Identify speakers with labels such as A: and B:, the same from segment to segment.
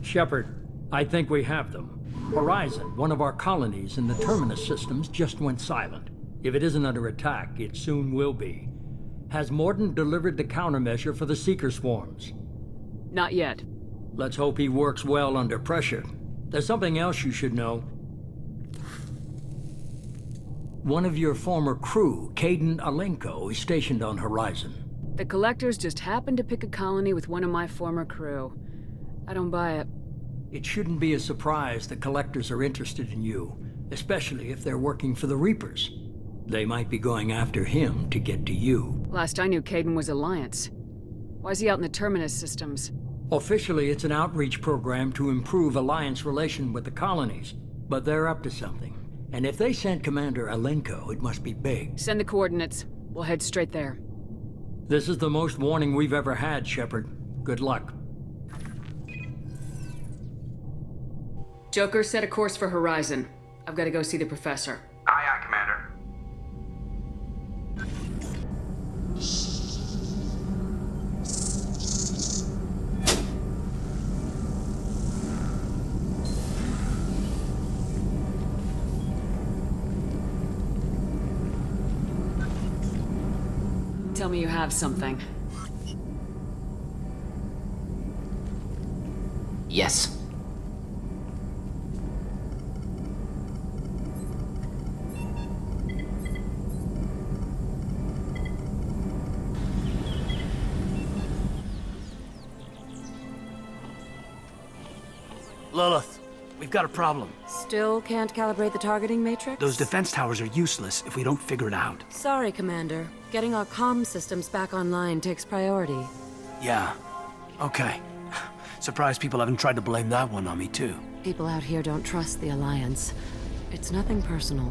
A: Shepard, I think we have them. Horizon, one of our colonies in the Terminus systems, just went silent. If it isn't under attack, it soon will be. Has Mordin delivered the countermeasure for the Seeker swarms?
B: Not yet.
A: Let's hope he works well under pressure. There's something else you should know. One of your former crew, Caden Alenko, is stationed on Horizon.
B: The Collectors just happened to pick a colony with one of my former crew. I don't buy it.
A: It shouldn't be a surprise the Collectors are interested in you, especially if they're working for the Reapers. They might be going after him to get to you.
B: Last I knew, Caden was Alliance. Why is he out in the Terminus systems?
A: Officially, it's an outreach program to improve Alliance relation with the colonies, but they're up to something. And if they sent Commander Alenko, it must be big.
B: Send the coordinates. We'll head straight there.
A: This is the most warning we've ever had, Shepard. Good luck.
B: Joker, set a course for Horizon. I've got to go see the Professor.
C: Aye, aye, Commander.
B: Tell me you have something.
D: Yes.
E: Lilith, we've got a problem.
F: Still can't calibrate the targeting matrix?
E: Those defense towers are useless if we don't figure it out.
F: Sorry, Commander. Getting our comm systems back online takes priority.
E: Yeah. Okay. Surprised people haven't tried to blame that one on me, too.
F: People out here don't trust the Alliance. It's nothing personal.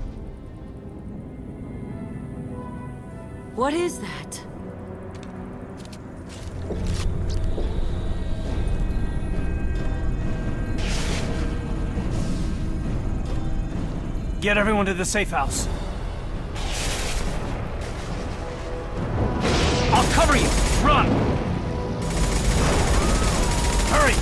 F: What is that?
E: Get everyone to the safe house. I'll cover you! Run! Hurry!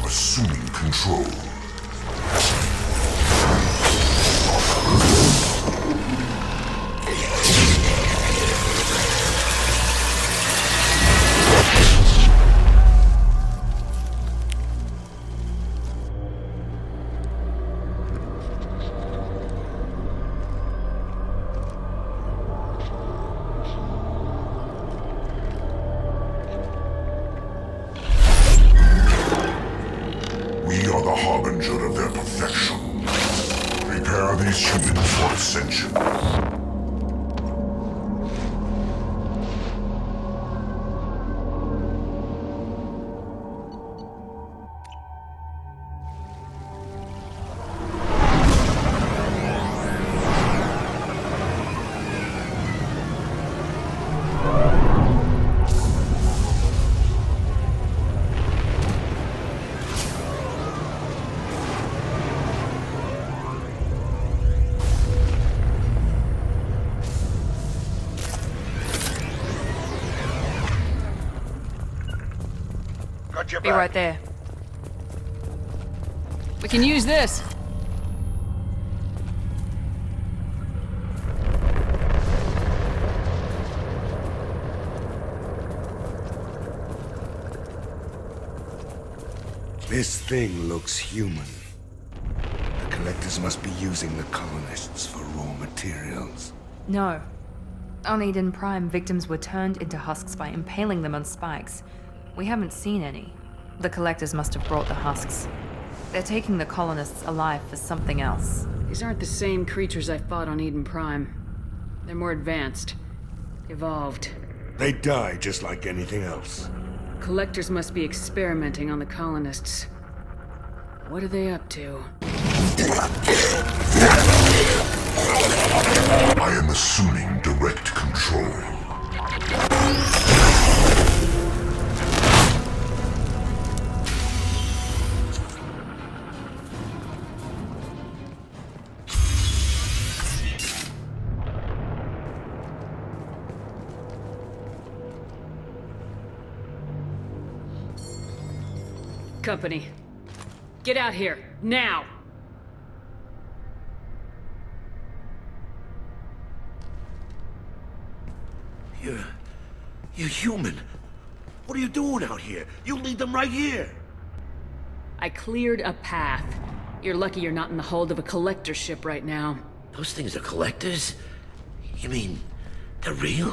G: Assuming control. We are the harbinger of their perfection. Prepare these humans for ascension.
B: Be right there. We can use this.
C: This thing looks human. The collectors must be using the colonists for raw materials.
D: No. On Eden Prime, victims were turned into husks by impaling them on spikes. We haven't seen any. The collectors must have brought the husks. They're taking the colonists alive for something else.
B: These aren't the same creatures I fought on Eden Prime. They're more advanced. Evolved.
C: They die just like anything else.
B: Collectors must be experimenting on the colonists. What are they up to?
G: I am assuming direct control.
B: Company. Get out here, now!
H: You're human. What are you doing out here? You lead them right here.
B: I cleared a path. You're lucky you're not in the hold of a collector ship right now.
H: Those things are collectors? You mean, they're real?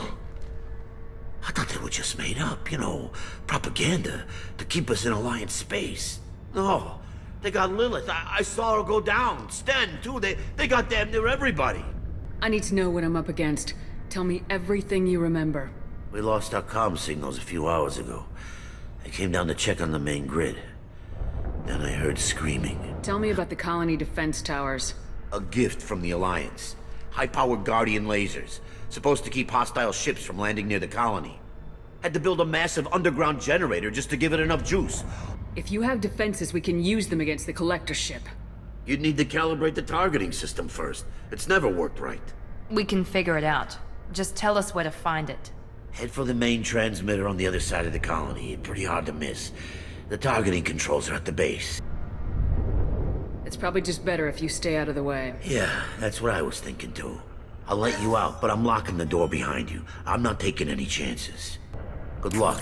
H: I thought they were just made up, you know, propaganda to keep us in Alliance space. No, they got Lilith. I saw her go down. Sten, too. They got damn near everybody.
B: I need to know what I'm up against. Tell me everything you remember.
H: We lost our comm signals a few hours ago. I came down to check on the main grid. Then I heard screaming.
B: Tell me about the colony defense towers.
H: A gift from the Alliance. High-powered Guardian lasers. Supposed to keep hostile ships from landing near the colony. Had to build a massive underground generator just to give it enough juice.
B: If you have defenses, we can use them against the collector ship.
H: You'd need to calibrate the targeting system first. It's never worked right.
D: We can figure it out. Just tell us where to find it.
H: Head for the main transmitter on the other side of the colony. Pretty hard to miss. The targeting controls are at the base.
B: It's probably just better if you stay out of the way.
H: Yeah, that's what I was thinking too. I'll let you out, but I'm locking the door behind you. I'm not taking any chances. Good luck.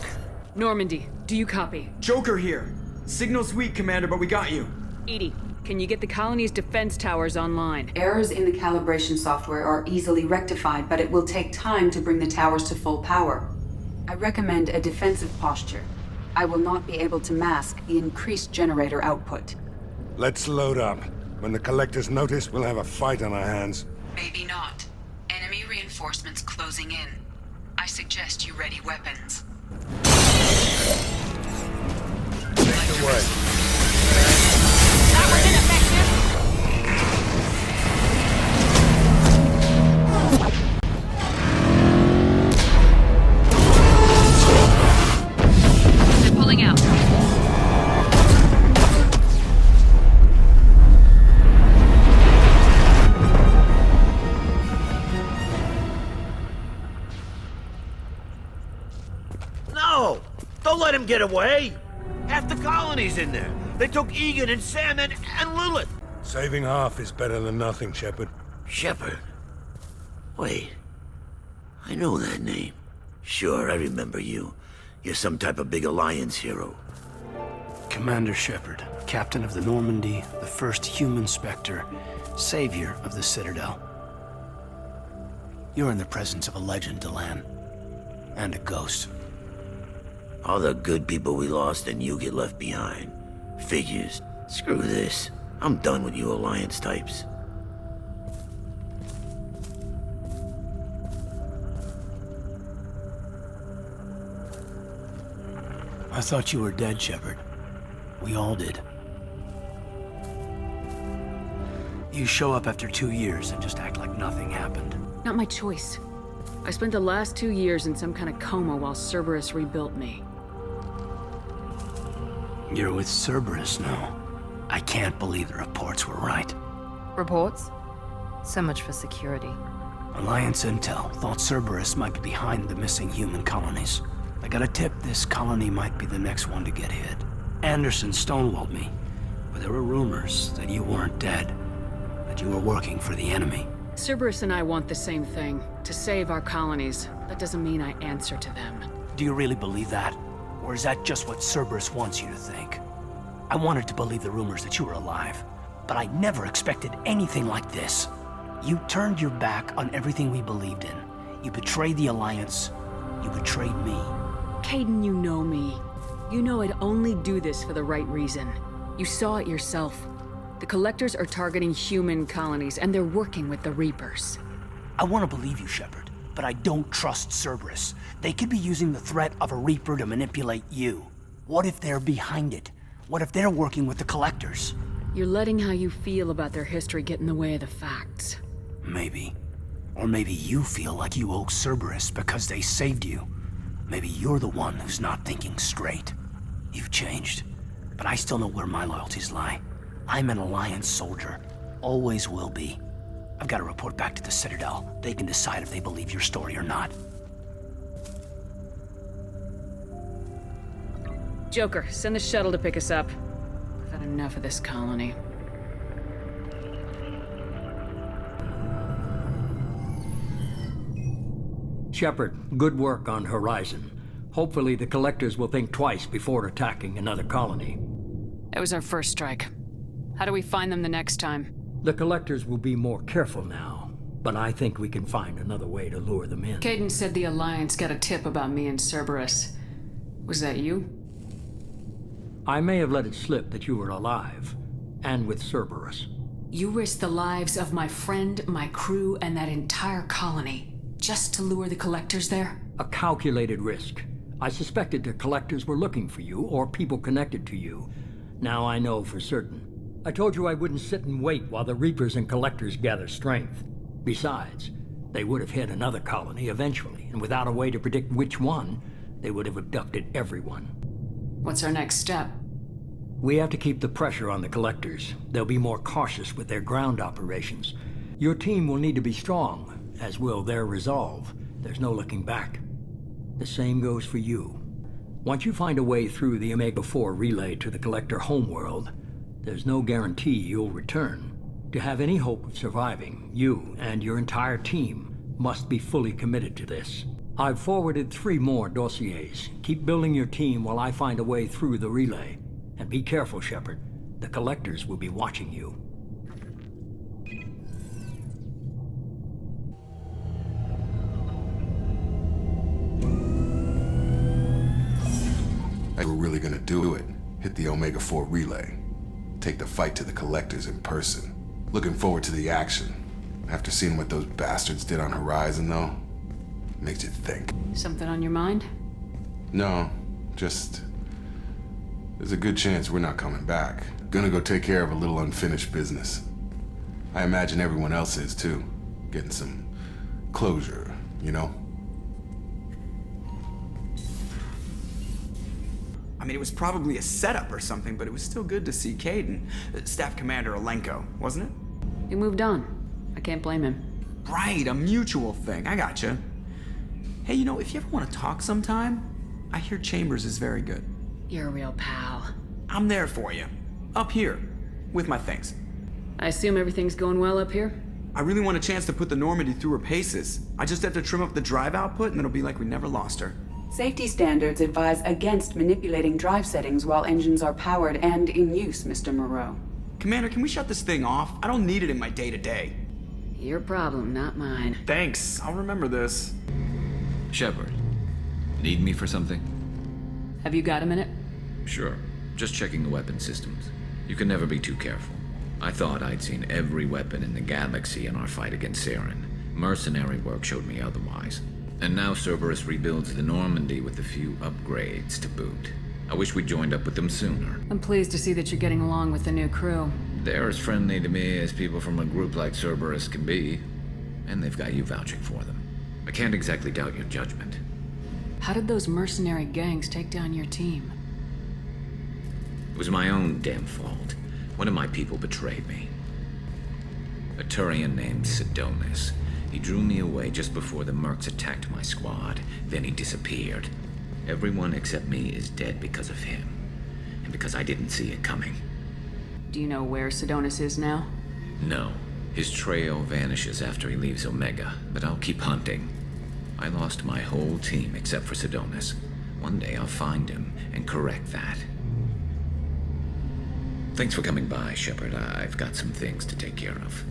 B: Normandy, do you copy?
I: Joker here. Signal's weak, Commander, but we got you.
B: Edie, can you get the colony's defense towers online?
J: Errors in the calibration software are easily rectified, but it will take time to bring the towers to full power. I recommend a defensive posture. I will not be able to mask the increased generator output.
C: Let's load up. When the collectors notice, we'll have a fight on our hands.
J: Maybe not. Enemy reinforcements closing in. I suggest you ready weapons.
C: Take away.
B: That was ineffective! They're pulling out.
H: No! Don't let him get away! Half the colony's in there. They took Egan and Sam and Lilith.
C: Saving half is better than nothing, Shepard.
H: Shepard? Wait. I know that name. Sure, I remember you. You're some type of big Alliance hero.
E: Commander Shepard, captain of the Normandy, the first human Spectre, savior of the Citadel. You're in the presence of a legend, Delan. And a ghost.
H: All the good people we lost and you get left behind. Figures. Screw this. I'm done with you Alliance types.
E: I thought you were dead, Shepard. We all did. You show up after 2 years and just act like nothing happened.
B: Not my choice. I spent the last 2 years in some kind of coma while Cerberus rebuilt me.
E: You're with Cerberus now. I can't believe the reports were right.
D: Reports? So much for security.
E: Alliance intel thought Cerberus might be behind the missing human colonies. I got a tip this colony might be the next one to get hit. Anderson stonewalled me, but there were rumors that you weren't dead, that you were working for the enemy.
B: Cerberus and I want the same thing, to save our colonies. That doesn't mean I answer to them.
E: Do you really believe that? Or is that just what Cerberus wants you to think? I wanted to believe the rumors that you were alive, but I never expected anything like this. You turned your back on everything we believed in. You betrayed the Alliance. You betrayed me.
B: Caden, you know me. You know I'd only do this for the right reason. You saw it yourself. The Collectors are targeting human colonies, and they're working with the Reapers.
E: I want to believe you, Shepard, but I don't trust Cerberus. They could be using the threat of a Reaper to manipulate you. What if they're behind it? What if they're working with the Collectors?
B: You're letting how you feel about their history get in the way of the facts.
E: Maybe. Or maybe you feel like you owe Cerberus because they saved you. Maybe you're the one who's not thinking straight. You've changed, but I still know where my loyalties lie. I'm an Alliance soldier. Always will be. I've got to report back to the Citadel. They can decide if they believe your story or not.
B: Joker, send the shuttle to pick us up. I've had enough of this colony.
A: Shepard, good work on Horizon. Hopefully the Collectors will think twice before attacking another colony.
B: It was our first strike. How do we find them the next time?
A: The Collectors will be more careful now, but I think we can find another way to lure them in.
B: Caden said the Alliance got a tip about me and Cerberus. Was that you?
A: I may have let it slip that you were alive, and with Cerberus.
B: You risked the lives of my friend, my crew, and that entire colony, just to lure the Collectors there?
A: A calculated risk. I suspected the Collectors were looking for you, or people connected to you. Now I know for certain. I told you I wouldn't sit and wait while the Reapers and Collectors gather strength. Besides, they would have hit another colony eventually, and without a way to predict which one, they would have abducted everyone.
B: What's our next step?
A: We have to keep the pressure on the Collectors. They'll be more cautious with their ground operations. Your team will need to be strong, as will their resolve. There's no looking back. The same goes for you. Once you find a way through the Omega-4 relay to the Collector homeworld, there's no guarantee you'll return. To have any hope of surviving, you and your entire team must be fully committed to this. I've forwarded 3 more dossiers. Keep building your team while I find a way through the relay. And be careful, Shepard. The Collectors will be watching you.
C: We're really gonna do it. Hit the Omega-4 relay. Take the fight to the Collectors in person. Looking forward to the action. After seeing what those bastards did on Horizon, though, makes you think.
B: Something on your mind?
C: No, just... there's a good chance we're not coming back. Gonna go take care of a little unfinished business. I imagine everyone else is, too. Getting some closure, you know?
I: I mean, it was probably a setup or something, but it was still good to see Caden. Staff Commander Alenko, wasn't it?
B: He moved on. I can't blame him.
I: Right, a mutual thing. I gotcha. Hey, you know, if you ever want to talk sometime, I hear Chambers is very good.
B: You're a real pal.
I: I'm there for you. Up here. With my things.
B: I assume everything's going well up here?
I: I really want a chance to put the Normandy through her paces. I just have to trim up the drive output and it'll be like we never lost her.
J: Safety standards advise against manipulating drive settings while engines are powered and in use, Mr. Moreau.
I: Commander, can we shut this thing off? I don't need it in my day-to-day.
B: Your problem, not mine.
I: Thanks. I'll remember this.
K: Shepard, need me for something?
B: Have you got a minute?
K: Sure. Just checking the weapon systems. You can never be too careful. I thought I'd seen every weapon in the galaxy in our fight against Saren. Mercenary work showed me otherwise. And now Cerberus rebuilds the Normandy with a few upgrades to boot. I wish we'd joined up with them sooner.
B: I'm pleased to see that you're getting along with the new crew.
K: They're as friendly to me as people from a group like Cerberus can be. And they've got you vouching for them. I can't exactly doubt your judgment.
B: How did those mercenary gangs take down your team?
K: It was my own damn fault. One of my people betrayed me. A Turian named Sidonis. He drew me away just before the mercs attacked my squad. Then he disappeared. Everyone except me is dead because of him. And because I didn't see it coming.
B: Do you know where Sidonis is now?
K: No. His trail vanishes after he leaves Omega, but I'll keep hunting. I lost my whole team except for Sidonis. One day I'll find him and correct that. Thanks for coming by, Shepard. I've got some things to take care of.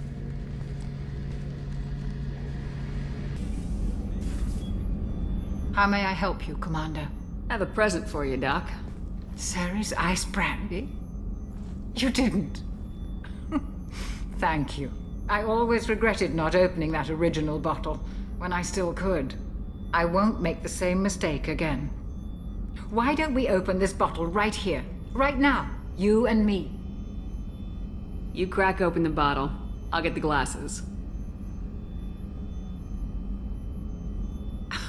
L: How may I help you, Commander?
B: I have a present for you, Doc.
L: Ceres ice brandy? You didn't. Thank you. I always regretted not opening that original bottle when I still could. I won't make the same mistake again. Why don't we open this bottle right here, right now, you and me?
B: You crack open the bottle. I'll get the glasses.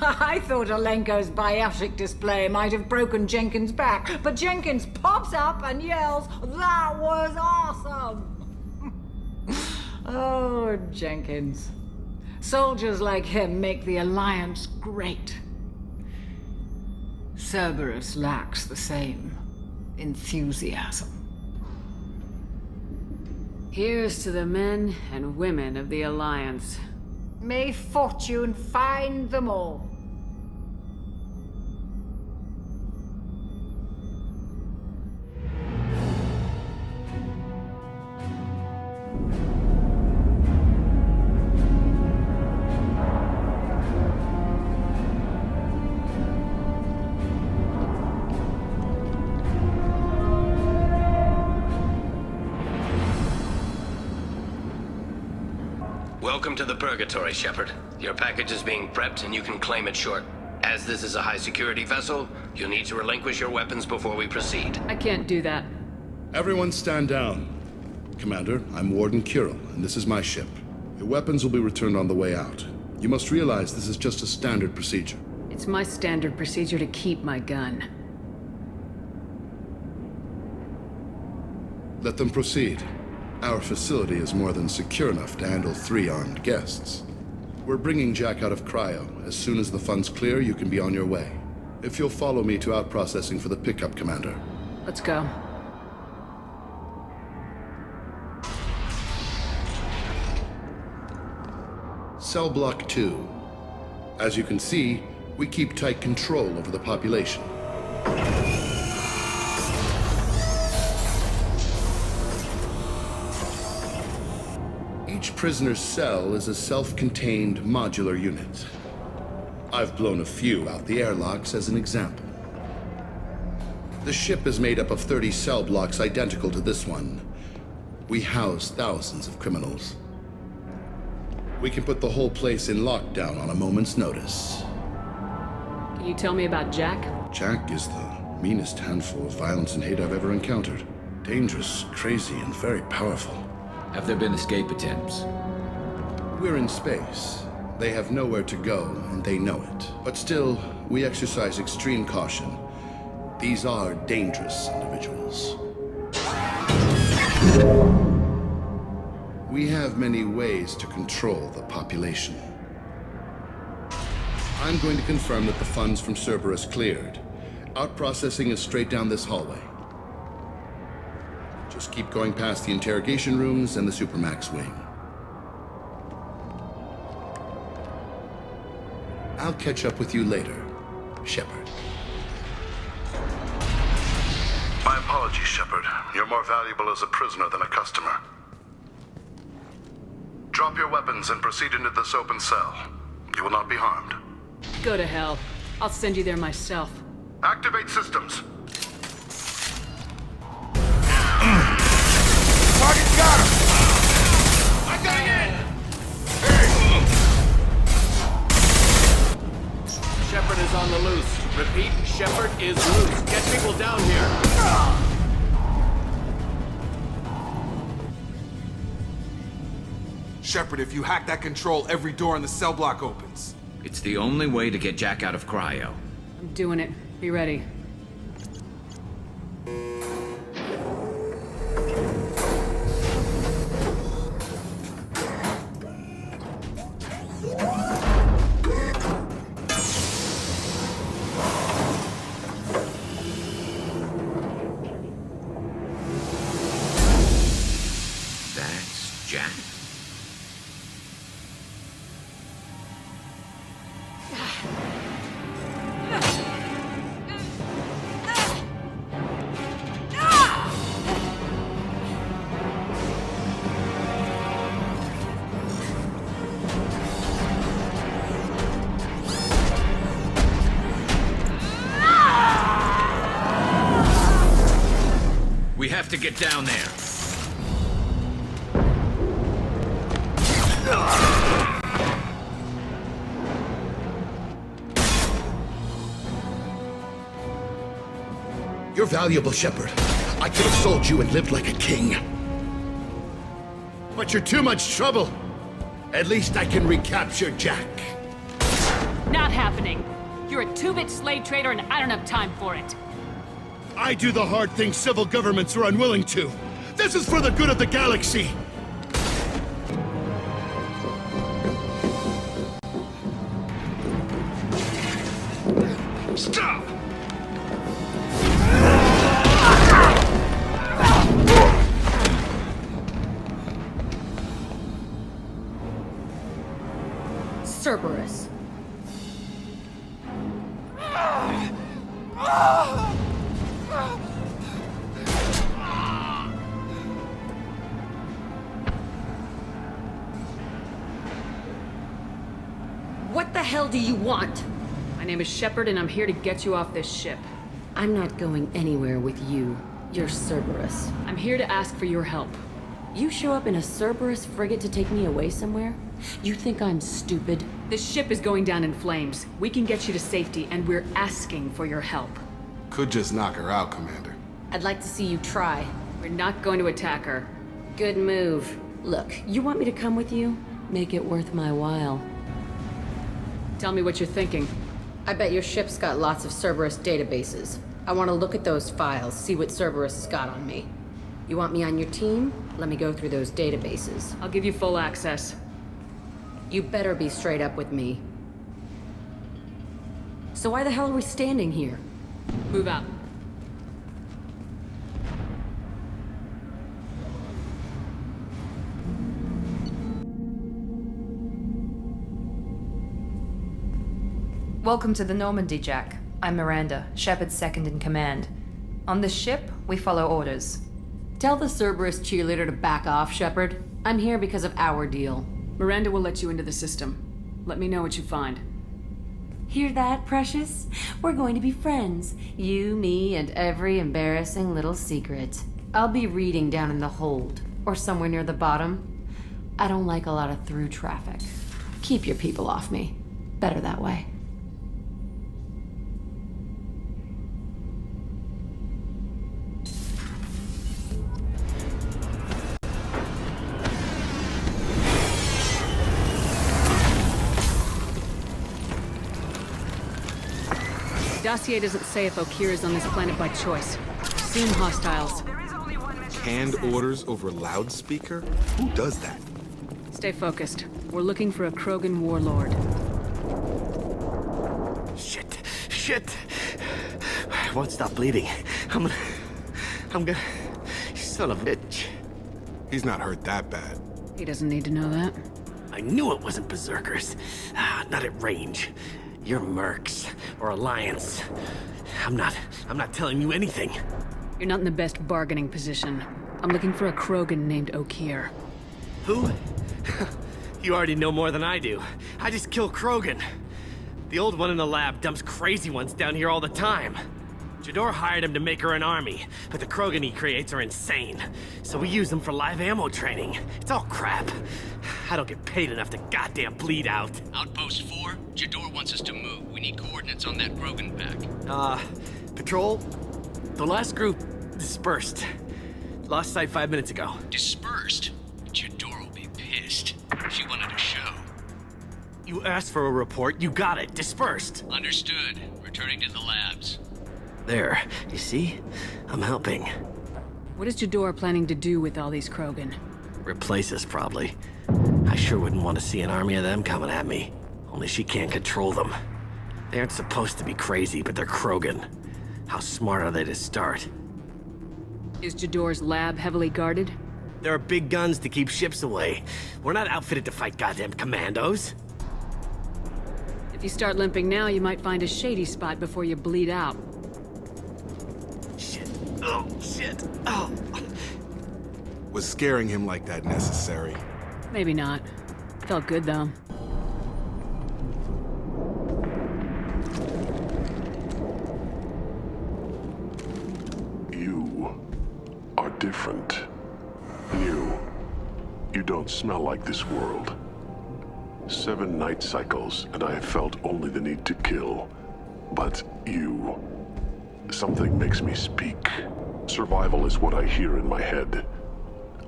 L: I thought Alenko's biotic display might have broken Jenkins' back, but Jenkins pops up and yells, "That was awesome!" Oh, Jenkins. Soldiers like him make the Alliance great. Cerberus lacks the same enthusiasm.
B: Here's to the men and women of the Alliance.
L: May fortune find them all.
M: Welcome to the Purgatory, Shepard. Your package is being prepped and you can claim it short. As this is a high-security vessel, you'll need to relinquish your weapons before we proceed.
B: I can't do that.
N: Everyone stand down. Commander, I'm Warden Kirill, and this is my ship. Your weapons will be returned on the way out. You must realize this is just a standard procedure.
B: It's my standard procedure to keep my gun.
N: Let them proceed. Our facility is more than secure enough to handle 3 armed guests. We're bringing Jack out of cryo. As soon as the funds clear, you can be on your way. If you'll follow me to out-processing for the pickup, Commander.
B: Let's go.
N: Cell Block 2. As you can see, we keep tight control over the population. Each prisoner's cell is a self-contained modular unit. I've blown a few out the airlocks as an example. The ship is made up of 30 cell blocks identical to this one. We house thousands of criminals. We can put the whole place in lockdown on a moment's notice.
B: Can you tell me about Jack?
N: Jack is the meanest handful of violence and hate I've ever encountered. Dangerous, crazy, and very powerful.
K: Have there been escape attempts?
N: We're in space. They have nowhere to go, and they know it. But still, we exercise extreme caution. These are dangerous individuals. We have many ways to control the population. I'm going to confirm that the funds from Cerberus cleared. Out-processing is straight down this hallway. Just keep going past the interrogation rooms and the Supermax wing. I'll catch up with you later, Shepard.
G: My apologies, Shepard. You're more valuable as a prisoner than a customer. Drop your weapons and proceed into this open cell. You will not be harmed.
B: Go to hell. I'll send you there myself.
G: Activate systems.
C: Target got him! I'm going in!
O: Shepard is on the loose. Repeat, Shepard is loose. Get people down here.
C: Shepard, if you hack that control, every door in the cell block opens.
K: It's the only way to get Jack out of cryo.
B: I'm doing it. Be ready.
K: That's Jack? We have to get down there.
N: You're valuable, Shepard. I could have sold you and lived like a king. But you're too much trouble. At least I can recapture Jack.
B: Not happening. You're a two-bit slave trader and I don't have time for it.
N: I do the hard things civil governments are unwilling to. This is for the good of the galaxy.
K: Stop!
F: Cerberus. What the hell do you want?
B: My name is Shepard and I'm here to get you off this ship.
F: I'm not going anywhere with you. You're Cerberus.
B: I'm here to ask for your help.
F: You show up in a Cerberus frigate to take me away somewhere? You think I'm stupid?
B: This ship is going down in flames. We can get you to safety and we're asking for your help.
C: Could just knock her out, Commander.
F: I'd like to see you try.
B: We're not going to attack her.
F: Good move. Look, you want me to come with you? Make it worth my while.
B: Tell me what you're thinking.
F: I bet your ship's got lots of Cerberus databases. I want to look at those files, see what Cerberus has got on me. You want me on your team? Let me go through those databases.
B: I'll give you full access.
F: You better be straight up with me. So why the hell are we standing here?
B: Move out.
D: Welcome to the Normandy, Jack. I'm Miranda, Shepard's second in command. On this ship, we follow orders.
F: Tell the Cerberus cheerleader to back off, Shepard. I'm here because of our deal.
B: Miranda will let you into the system. Let me know what you find.
F: Hear that, Precious? We're going to be friends. You, me, and every embarrassing little secret. I'll be reading down in the hold, or somewhere near the bottom. I don't like a lot of through traffic. Keep your people off me. Better that way.
B: Dossier doesn't say if Okir is on this planet by choice. Seem hostiles.
P: Canned orders over loudspeaker? Who does that?
B: Stay focused. We're looking for a Krogan warlord.
H: Shit. Shit. I won't stop bleeding. I'm gonna... You son of a bitch.
P: He's not hurt that bad.
B: He doesn't need to know that.
H: I knew it wasn't berserkers. Not at range. You're mercs, or Alliance. I'm not telling you anything.
B: You're not in the best bargaining position. I'm looking for a Krogan named Okir.
H: Who? You already know more than I do. I just kill Krogan. The old one in the lab dumps crazy ones down here all the time. Jador hired him to make her an army, but the Krogan he creates are insane. So we use them for live ammo training. It's all crap. I don't get paid enough to goddamn bleed out.
Q: Outpost 4, Jador wants us to move. We need coordinates on that Krogan pack.
H: Patrol? The last group dispersed. Lost sight 5 minutes ago.
Q: Dispersed? Jador will be pissed. She wanted a show.
H: You asked for a report, you got it. Dispersed.
Q: Understood. Returning to the labs.
H: There. You see? I'm helping.
B: What is Jador planning to do with all these Krogan?
H: Replace us, probably. I sure wouldn't want to see an army of them coming at me. Only she can't control them. They aren't supposed to be crazy, but they're Krogan. How smart are they to start?
B: Is Jador's lab heavily guarded?
H: There are big guns to keep ships away. We're not outfitted to fight goddamn commandos.
B: If you start limping now, you might find a shady spot before you bleed out.
H: Shit. Oh, shit. Oh.
P: Was scaring him like that necessary?
B: Maybe not. Felt good, though.
G: different. New. You don't smell like this world. 7 night cycles, and I have felt only the need to kill. But you... Something makes me speak. Survival is what I hear in my head.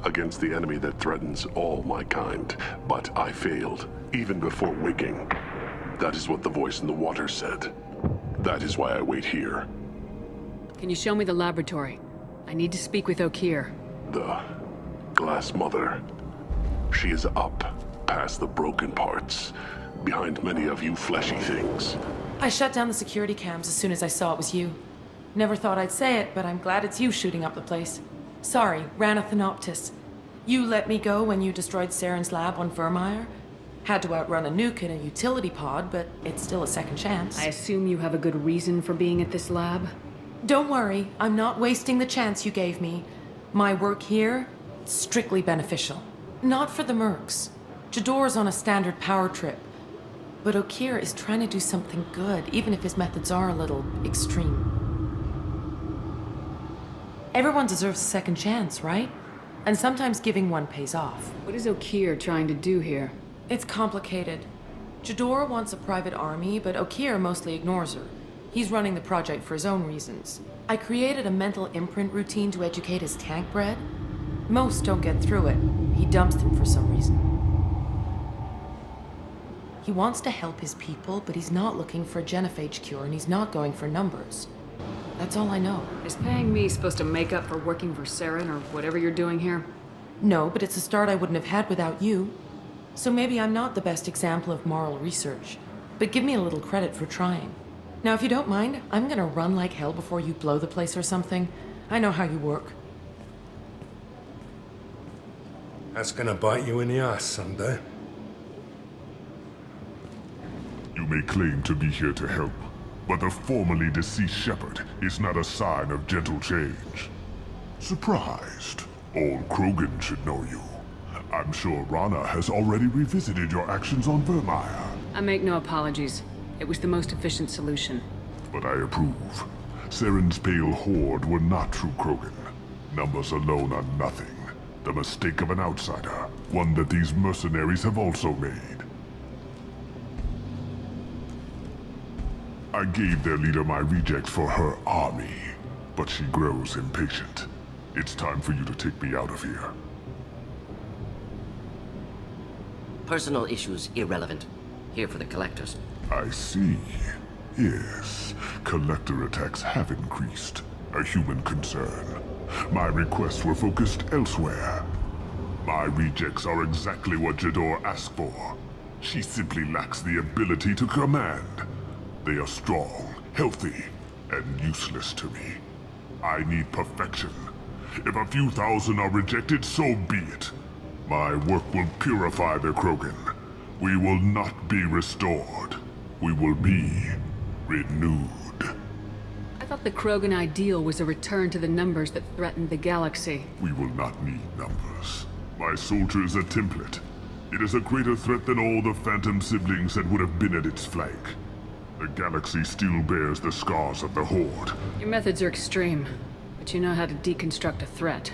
G: Against the enemy that threatens all my kind. But I failed, even before waking. That is what the voice in the water said. That is why I wait here.
B: Can you show me the laboratory? I need to speak with Okeer.
G: The Glass Mother. She is up, past the broken parts, behind many of you fleshy things.
R: I shut down the security cams as soon as I saw it was you. Never thought I'd say it, but I'm glad it's you shooting up the place. Sorry, ran a Thanoptis. You let me go when you destroyed Saren's lab on Vermeer. Had to outrun a nuke in a utility pod, but it's still a second chance.
B: I assume you have a good reason for being at this lab?
R: Don't worry, I'm not wasting the chance you gave me. My work here, strictly beneficial. Not for the mercs. Jador's on a standard power trip. But Okeer is trying to do something good, even if his methods are a little extreme. Everyone deserves a second chance, right? And sometimes giving one pays off.
B: What is Okeer trying to do here?
R: It's complicated. Jador wants a private army, but Okeer mostly ignores her. He's running the project for his own reasons. I created a mental imprint routine to educate his tank bred. Most don't get through it. He dumps them for some reason. He wants to help his people, but he's not looking for a genophage cure, and he's not going for numbers. That's all I know.
B: Is paying me supposed to make up for working for Saren or whatever you're doing here?
R: No, but it's a start I wouldn't have had without you. So maybe I'm not the best example of moral research, but give me a little credit for trying. Now, if you don't mind, I'm gonna run like hell before you blow the place or something. I know how you work.
S: That's gonna bite you in the ass someday.
G: You may claim to be here to help, but the formerly deceased Shepard is not a sign of gentle change. Surprised? All Krogan should know you. I'm sure Rana has already revisited your actions on Vermeer.
B: I make no apologies. It was the most efficient solution.
G: But I approve. Saren's pale horde were not true Krogan. Numbers alone are nothing. The mistake of an outsider, one that these mercenaries have also made. I gave their leader my rejects for her army, but she grows impatient. It's time for you to take me out of here.
T: Personal issues irrelevant. Here for the collectors.
G: I see. Yes, collector attacks have increased. A human concern. My requests were focused elsewhere. My rejects are exactly what Jador asked for. She simply lacks the ability to command. They are strong, healthy, and useless to me. I need perfection. If a few thousand are rejected, so be it. My work will purify the Krogan. We will not be restored. We will be renewed.
B: I thought the Krogan ideal was a return to the numbers that threatened the galaxy.
G: We will not need numbers. My soldier is a template. It is a greater threat than all the Phantom siblings that would have been at its flank. The galaxy still bears the scars of the Horde.
B: Your methods are extreme, but you know how to deconstruct a threat.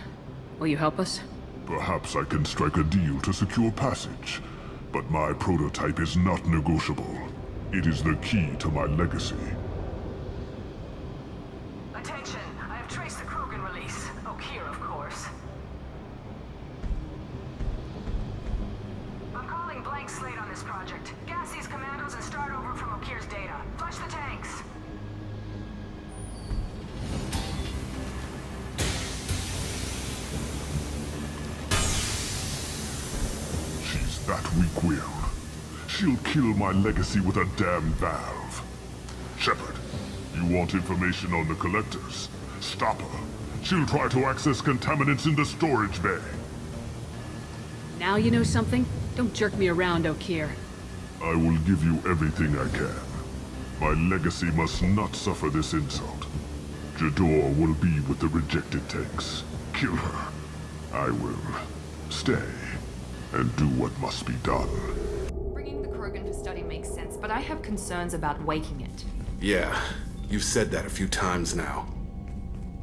B: Will you help us?
G: Perhaps I can strike a deal to secure passage. But my prototype is not negotiable. It is the key to my legacy.
U: Attention! I have traced the Krogan release. Okeer, of course. I'm calling blank slate on this project. Gas these commandos and start over from Okeer's data. Flush the tanks!
G: She's that weak-willed. She'll kill my legacy with a damn valve. Shepard, you want information on the collectors? Stop her. She'll try to access contaminants in the storage bay.
B: Now you know something? Don't jerk me around, Okeer.
G: I will give you everything I can. My legacy must not suffer this insult. Jador will be with the rejected tanks. Kill her. I will stay and do what must be done.
D: Bringing the Krogan for study makes sense, but I have concerns about waking it.
C: Yeah, you've said that a few times now.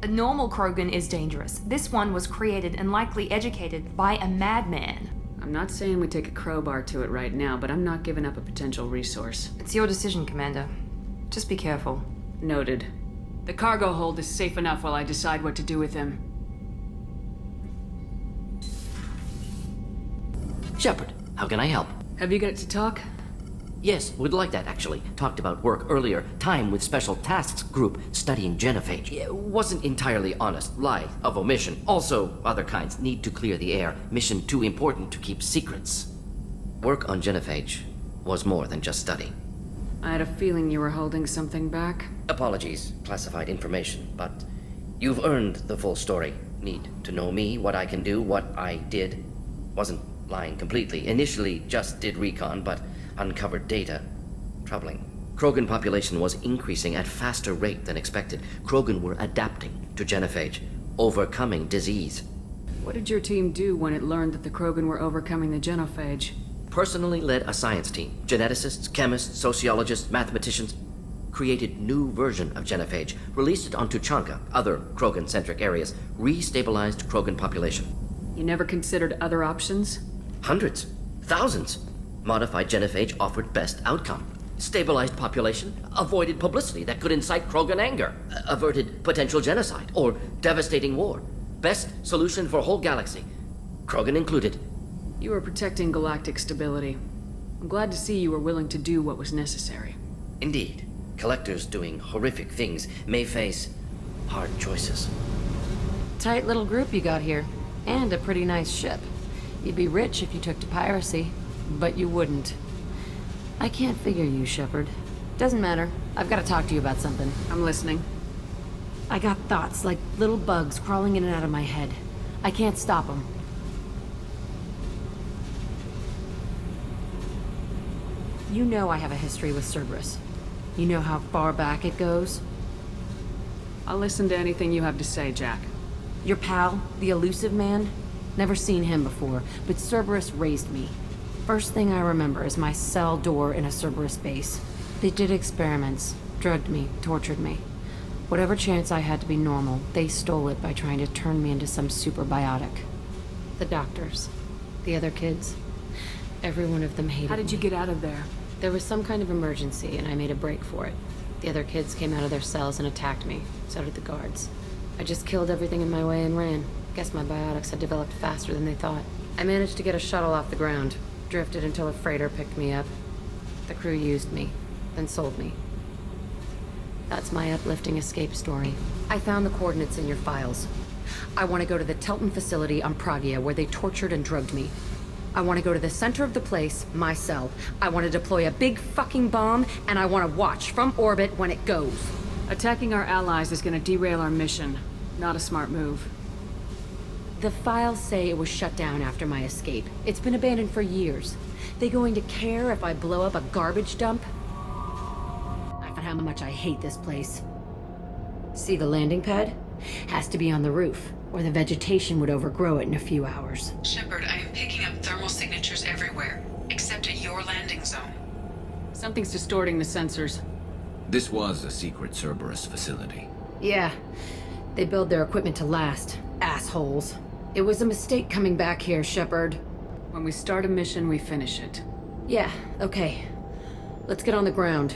D: A normal Krogan is dangerous. This one was created and likely educated by a madman.
B: I'm not saying we take a crowbar to it right now, but I'm not giving up a potential resource.
D: It's your decision, Commander. Just be careful.
B: Noted. The cargo hold is safe enough while I decide what to do with him.
T: Shepard, how can I help?
B: Have you got it to talk?
T: Yes, would like that, actually. Talked about work earlier. Time with Special Tasks Group studying genophage. Wasn't entirely honest. Lie of omission. Also, other kinds. Need to clear the air. Mission too important to keep secrets. Work on genophage was more than just study.
B: I had a feeling you were holding something back.
T: Apologies, classified information, but you've earned the full story. Need to know me, what I can do, what I did. Wasn't lying completely. Initially just did recon, but uncovered data. Troubling. Krogan population was increasing at faster rate than expected. Krogan were adapting to genophage, overcoming disease.
B: What did your team do when it learned that the Krogan were overcoming the genophage?
T: Personally led a science team. Geneticists, chemists, sociologists, mathematicians. Created new version of genophage. Released it on Tuchanka, other Krogan-centric areas. Restabilized Krogan population.
B: You never considered other options?
T: Hundreds. Thousands. Modified genophage offered best outcome. Stabilized population, avoided publicity that could incite Krogan anger, averted potential genocide or devastating war. Best solution for whole galaxy, Krogan included.
B: You were protecting galactic stability. I'm glad to see you were willing to do what was necessary.
T: Indeed. Collectors doing horrific things may face hard choices.
F: Tight little group you got here. And a pretty nice ship. You'd be rich if you took to piracy. But you wouldn't. I can't figure you, Shepard. Doesn't matter. I've got to talk to you about something.
B: I'm listening.
F: I got thoughts like little bugs crawling in and out of my head. I can't stop them. You know I have a history with Cerberus. You know how far back it goes?
B: I'll listen to anything you have to say, Jack.
F: Your pal, the elusive man? Never seen him before, but Cerberus raised me. First thing I remember is my cell door in a Cerberus base. They did experiments, drugged me, tortured me. Whatever chance I had to be normal, they stole it by trying to turn me into some superbiotic. The doctors, the other kids, every one of them hated me.
B: How did you get out of there?
F: There was some kind of emergency, and I made a break for it. The other kids came out of their cells and attacked me. So did the guards. I just killed everything in my way and ran. Guess my biotics had developed faster than they thought. I managed to get a shuttle off the ground. Drifted until a freighter picked me up. The crew used me, then sold me. That's my uplifting escape story. I found the coordinates in your files. I want to go to the Telton facility on Pragia where they tortured and drugged me. I want to go to the center of the place, my cell. I want to deploy a big fucking bomb, and I want to watch from orbit when it goes.
B: Attacking our allies is going to derail our mission. Not a smart move.
F: The files say it was shut down after my escape. It's been abandoned for years. They going to care if I blow up a garbage dump? I found how much I hate this place. See the landing pad? Has to be on the roof, or the vegetation would overgrow it in a few hours.
J: Shepard, I am picking up thermal signatures everywhere, except at your landing zone.
B: Something's distorting the sensors.
K: This was a secret Cerberus facility.
F: Yeah. They build their equipment to last. Assholes. It was a mistake coming back here, Shepard.
B: When we start a mission, we finish it.
F: Yeah, okay. Let's get on the ground.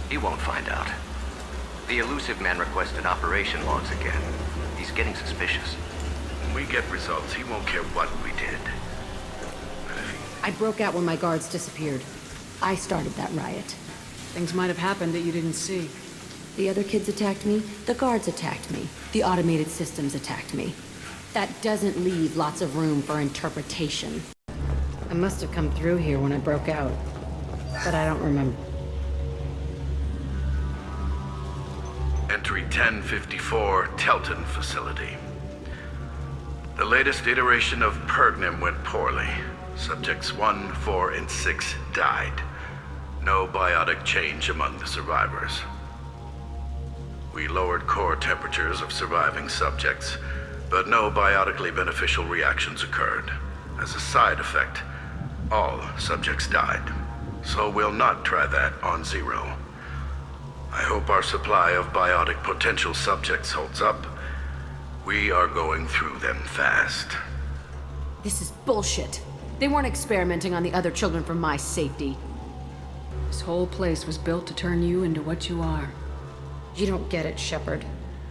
E: He won't find out. The elusive man requested operation logs again. He's getting suspicious.
N: When we get results, he won't care what we did.
F: I broke out when my guards disappeared. I started that riot.
B: Things might have happened that you didn't see.
F: The other kids attacked me, the guards attacked me, the automated systems attacked me. That doesn't leave lots of room for interpretation. I must have come through here when I broke out, but I don't remember.
N: Entry 1054, Telton facility. The latest iteration of Pergnim went poorly.
A: Subjects 1, 4, and 6 died. No biotic change among the survivors. We lowered core temperatures of surviving subjects, but no biotically beneficial reactions occurred. As a side effect, all subjects died. So we'll not try that on Zero. I hope our supply of biotic potential subjects holds up. We are going through them fast.
F: This is bullshit. They weren't experimenting on the other children for my safety.
B: This whole place was built to turn you into what you are.
F: You don't get it, Shepard.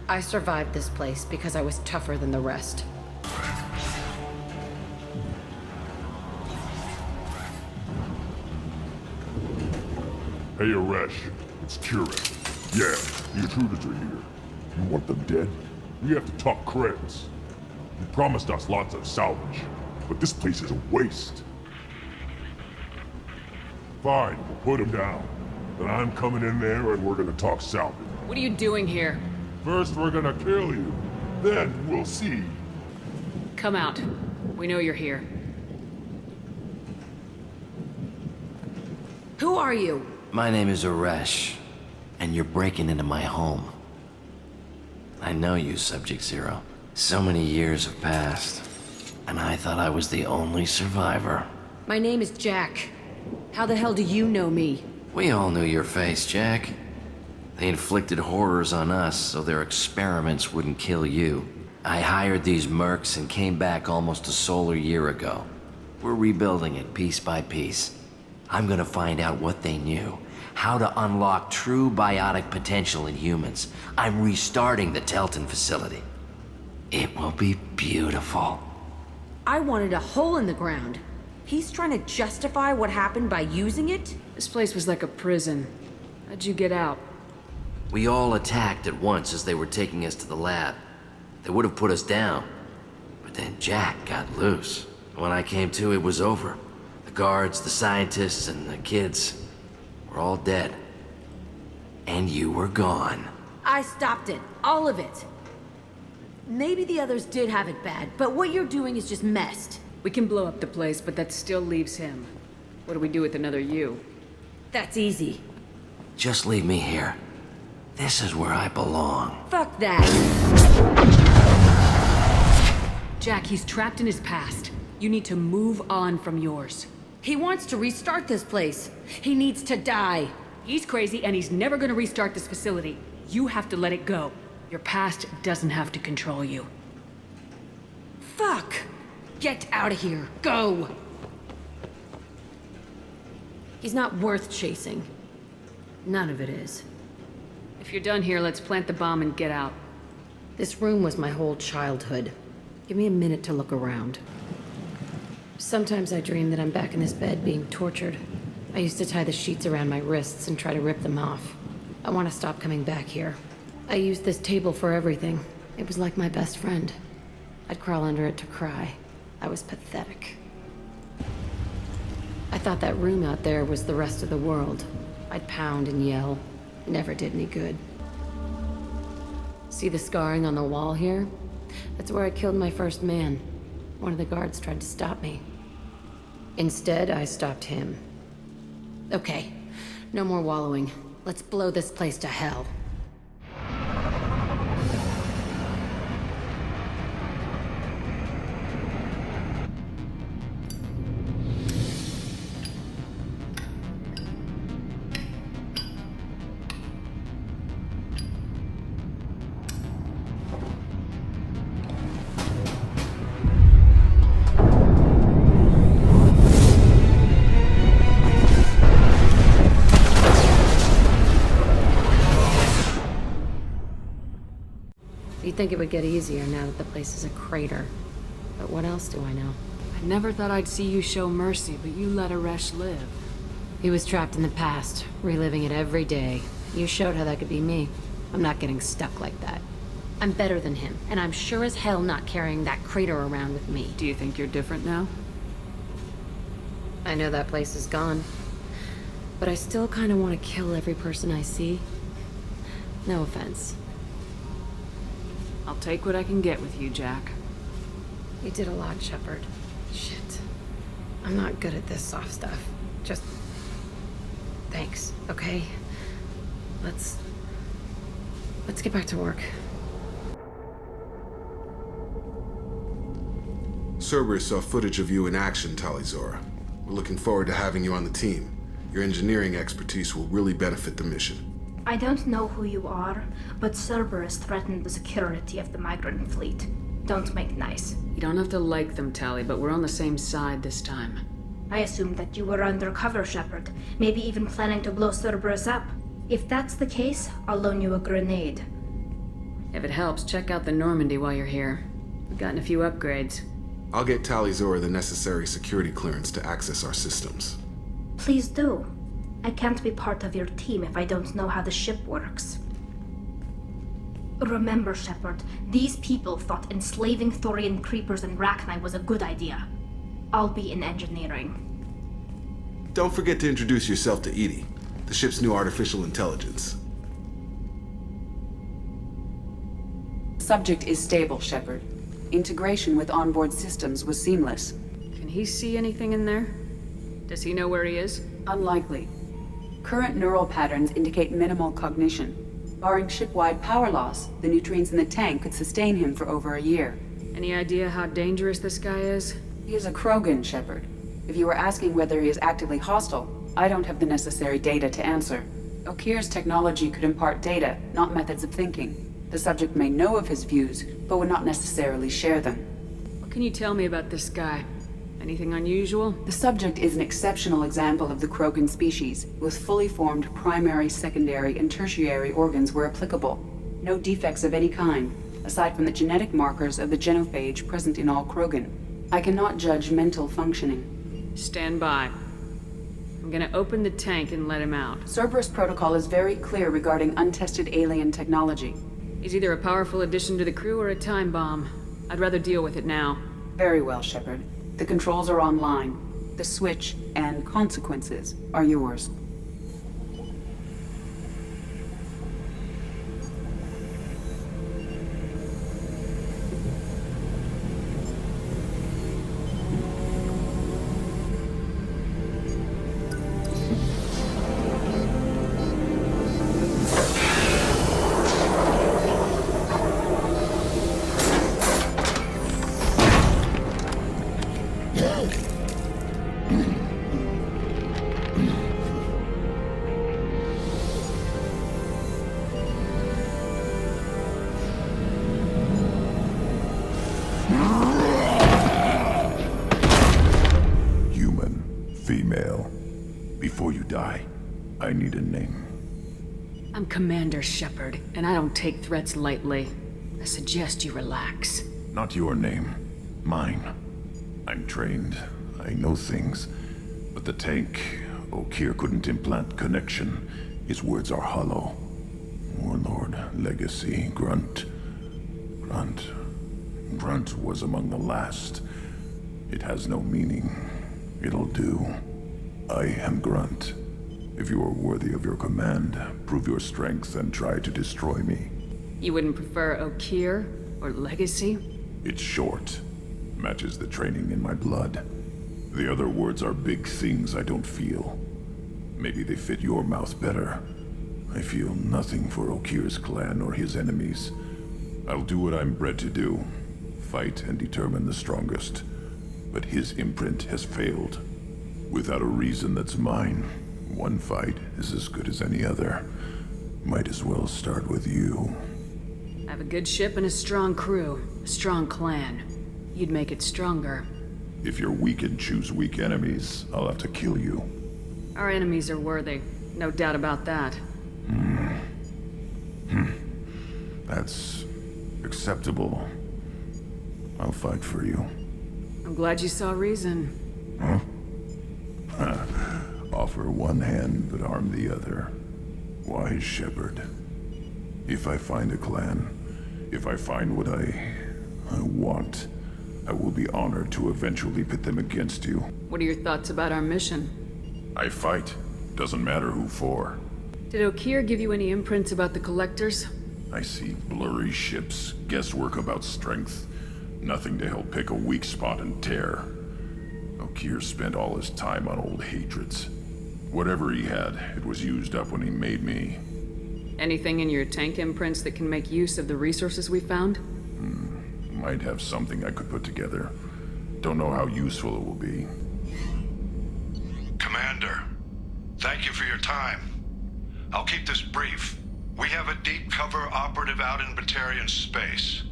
F: I survived this place because I was tougher than the rest.
G: Hey, Aresh. It's Kira. Yeah, the intruders are here. You want them dead? We have to talk credits. You promised us lots of salvage, but this place is a waste. Fine, we'll put them down. Then I'm coming in there and we're gonna talk salvage.
B: What are you doing here?
G: First we're gonna kill you. Then we'll see.
B: Come out. We know you're here.
F: Who are you?
H: My name is Aresh, and you're breaking into my home. I know you, Subject Zero. So many years have passed, and I thought I was the only survivor.
F: My name is Jack. How the hell do you know me?
H: We all knew your face, Jack. They inflicted horrors on us so their experiments wouldn't kill you. I hired these mercs and came back almost a solar year ago. We're rebuilding it piece by piece. I'm gonna find out what they knew, how to unlock true biotic potential in humans. I'm restarting the Telton facility. It will be beautiful.
F: I wanted a hole in the ground. He's trying to justify what happened by using it?
B: This place was like a prison. How'd you get out?
H: We all attacked at once as they were taking us to the lab. They would have put us down, but then Jack got loose. When I came to, it was over. The guards, the scientists, and the kids were all dead. And you were gone.
F: I stopped it. All of it. Maybe the others did have it bad, but what you're doing is just messed.
B: We can blow up the place, but that still leaves him. What do we do with another you?
F: That's easy.
H: Just leave me here. This is where I belong.
F: Fuck that.
B: Jack, he's trapped in his past. You need to move on from yours.
F: He wants to restart this place. He needs to die.
B: He's crazy and he's never gonna restart this facility. You have to let it go. Your past doesn't have to control you.
F: Fuck! Get out of here. Go! He's not worth chasing. None of it is.
B: If you're done here, let's plant the bomb and get out.
F: This room was my whole childhood. Give me a minute to look around. Sometimes I dream that I'm back in this bed being tortured. I used to tie the sheets around my wrists and try to rip them off. I want to stop coming back here. I used this table for everything. It was like my best friend. I'd crawl under it to cry. I was pathetic. I thought that room out there was the rest of the world. I'd pound and yell. It never did any good. See the scarring on the wall here? That's where I killed my first man. One of the guards tried to stop me. Instead, I stopped him. Okay, no more wallowing. Let's blow this place to hell. You'd think it would get easier now that the place is a crater. But what else do I know?
B: I never thought I'd see you show mercy, but you let Aresh live.
F: He was trapped in the past, reliving it every day. You showed how that could be me. I'm not getting stuck like that. I'm better than him, and I'm sure as hell not carrying that crater around with me.
B: Do you think you're different now?
F: I know that place is gone. But I still kind of want to kill every person I see. No offense.
B: I'll take what I can get with you, Jack.
F: You did a lot, Shepard. Shit. I'm not good at this soft stuff. Just... thanks, okay? Let's get back to work.
C: Cerberus saw footage of you in action, Talizora. We're looking forward to having you on the team. Your engineering expertise will really benefit the mission.
I: I don't know who you are, but Cerberus threatened the security of the migrant fleet. Don't make nice.
B: You don't have to like them, Tally, but we're on the same side this time.
I: I assumed that you were undercover, Shepard. Maybe even planning to blow Cerberus up. If that's the case, I'll loan you a grenade.
B: If it helps, check out the Normandy while you're here. We've gotten a few upgrades.
C: I'll get Talizora the necessary security clearance to access our systems.
I: Please do. I can't be part of your team if I don't know how the ship works. Remember, Shepard, these people thought enslaving Thorian creepers and Rachni was a good idea. I'll be in engineering.
C: Don't forget to introduce yourself to Edie, the ship's new artificial intelligence.
J: Subject is stable, Shepard. Integration with onboard systems was seamless.
B: Can he see anything in there? Does he know where he is?
J: Unlikely. Current neural patterns indicate minimal cognition. Barring ship-wide power loss, the nutrients in the tank could sustain him for over a year.
B: Any idea how dangerous this guy is?
J: He is a Krogan, Shepard. If you were asking whether he is actively hostile, I don't have the necessary data to answer. Okeer's technology could impart data, not methods of thinking. The subject may know of his views, but would not necessarily share them.
B: What can you tell me about this guy? Anything unusual?
J: The subject is an exceptional example of the Krogan species, with fully formed primary, secondary, and tertiary organs where applicable. No defects of any kind, aside from the genetic markers of the genophage present in all Krogan. I cannot judge mental functioning.
B: Stand by. I'm gonna open the tank and let him out.
J: Cerberus protocol is very clear regarding untested alien technology.
B: He's either a powerful addition to the crew or a time bomb. I'd rather deal with it now.
J: Very well, Shepard. The controls are online. The switch and consequences are yours.
G: I need a name.
B: I'm Commander Shepard, and I don't take threats lightly. I suggest you relax.
G: Not your name. Mine. I'm trained. I know things. But the tank, Okeer couldn't implant connection. His words are hollow. Warlord, Legacy, Grunt. Grunt was among the last. It has no meaning. It'll do. I am Grunt. If you are worthy of your command, prove your strength and try to destroy me.
B: You wouldn't prefer Okeer or Legacy?
G: It's short. Matches the training in my blood. The other words are big things I don't feel. Maybe they fit your mouth better. I feel nothing for Okeer's clan or his enemies. I'll do what I'm bred to do. Fight and determine the strongest. But his imprint has failed. Without a reason that's mine. One fight is as good as any other. Might as well start with you.
B: I have a good ship and a strong crew. A strong clan. You'd make it stronger.
G: If you're weak and choose weak enemies, I'll have to kill you.
B: Our enemies are worthy. No doubt about that.
G: That's acceptable. I'll fight for you.
B: I'm glad you saw reason.
G: Huh? Offer one hand, but arm the other. Wise Shepard. If I find a clan, if I find what I want, I will be honored to eventually pit them against you.
B: What are your thoughts about our mission?
G: I fight. Doesn't matter who for.
B: Did Okeer give you any imprints about the Collectors?
G: I see blurry ships, guesswork about strength. Nothing to help pick a weak spot and tear.
L: Okier spent all his time on old hatreds. Whatever he had, it was used up when he made me.
B: Anything in your tank imprints that can make use of the resources we found?
L: Might have something I could put together. Don't know how useful it will be.
V: Commander, thank you for your time. I'll keep this brief. We have a deep cover operative out in Batarian space.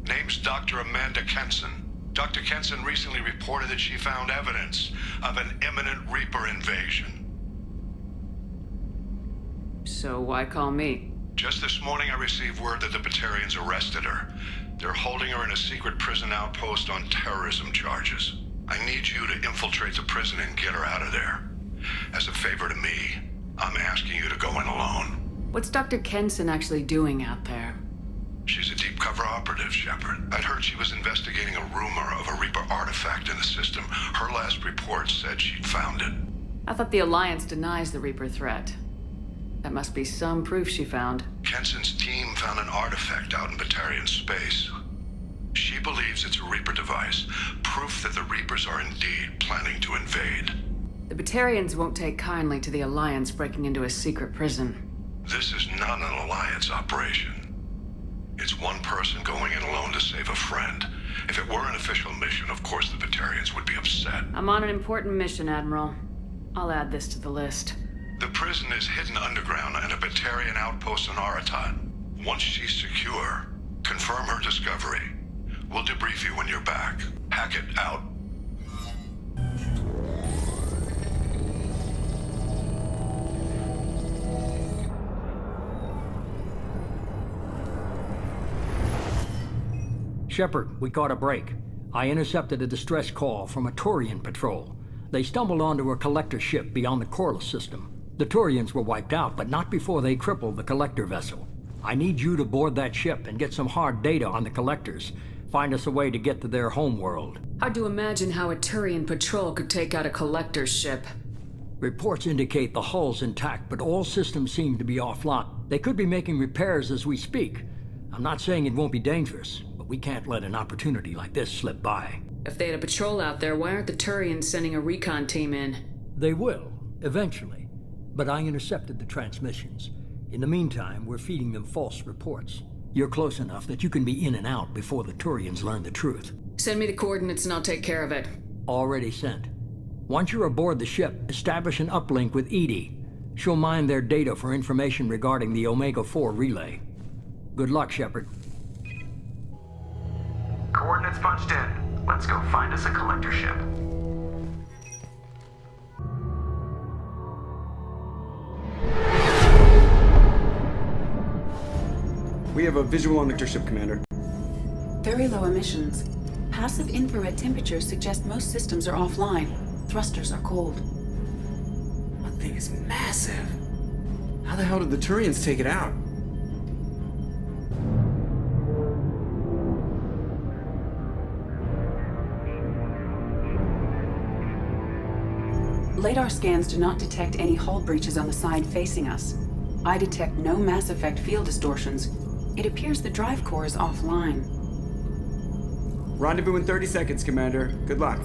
V: Name's Dr. Amanda Kenson. Dr. Kenson recently reported that she found evidence of an imminent Reaper invasion.
B: So why call me?
V: Just this morning I received word that the Batarians arrested her. They're holding her in a secret prison outpost on terrorism charges. I need you to infiltrate the prison and get her out of there. As a favor to me, I'm asking you to go in alone.
B: What's Dr. Kenson actually doing out there?
V: She's a deep cover operative, Shepard. I'd heard she was investigating a rumor of a Reaper artifact in the system. Her last report said she'd found it.
B: I thought the Alliance denies the Reaper threat. That must be some proof she found.
V: Kenson's team found an artifact out in Batarian space. She believes it's a Reaper device, proof that the Reapers are indeed planning to invade.
B: The Batarians won't take kindly to the Alliance breaking into a secret prison.
V: This is not an Alliance operation. It's one person going in alone to save a friend. If it were an official mission, of course the Batarians would be upset.
B: I'm on an important mission, Admiral. I'll add this to the list.
V: The prison is hidden underground in a Batarian outpost on Aratat. Once she's secure, confirm her discovery. We'll debrief you when you're back. Hackett out.
W: Shepard, we caught a break. I intercepted a distress call from a Turian patrol. They stumbled onto a collector ship beyond the Corliss system. The Turians were wiped out, but not before they crippled the collector vessel. I need you to board that ship and get some hard data on the collectors. Find us a way to get to their homeworld.
B: Hard to imagine how a Turian patrol could take out a collector's ship.
W: Reports indicate the hull's intact, but all systems seem to be offline. They could be making repairs as we speak. I'm not saying it won't be dangerous, but we can't let an opportunity like this slip by.
B: If they had a patrol out there, why aren't the Turians sending a recon team in?
W: They will, eventually. But I intercepted the transmissions. In the meantime, we're feeding them false reports. You're close enough that you can be in and out before the Turians learn the truth.
B: Send me the coordinates and I'll take care of it.
W: Already sent. Once you're aboard the ship, establish an uplink with Edie. She'll mine their data for information regarding the Omega-4 relay. Good luck, Shepard.
X: Coordinates punched in. Let's go find us a collector ship.
Y: We have a visual on the ship, Commander.
J: Very low emissions. Passive infrared temperatures suggest most systems are offline. Thrusters are cold.
Y: That thing is massive. How the hell did the Turians take it out?
J: Radar scans do not detect any hull breaches on the side facing us. I detect no Mass Effect field distortions. It appears the drive core is offline.
Y: Rendezvous in 30 seconds, Commander. Good luck.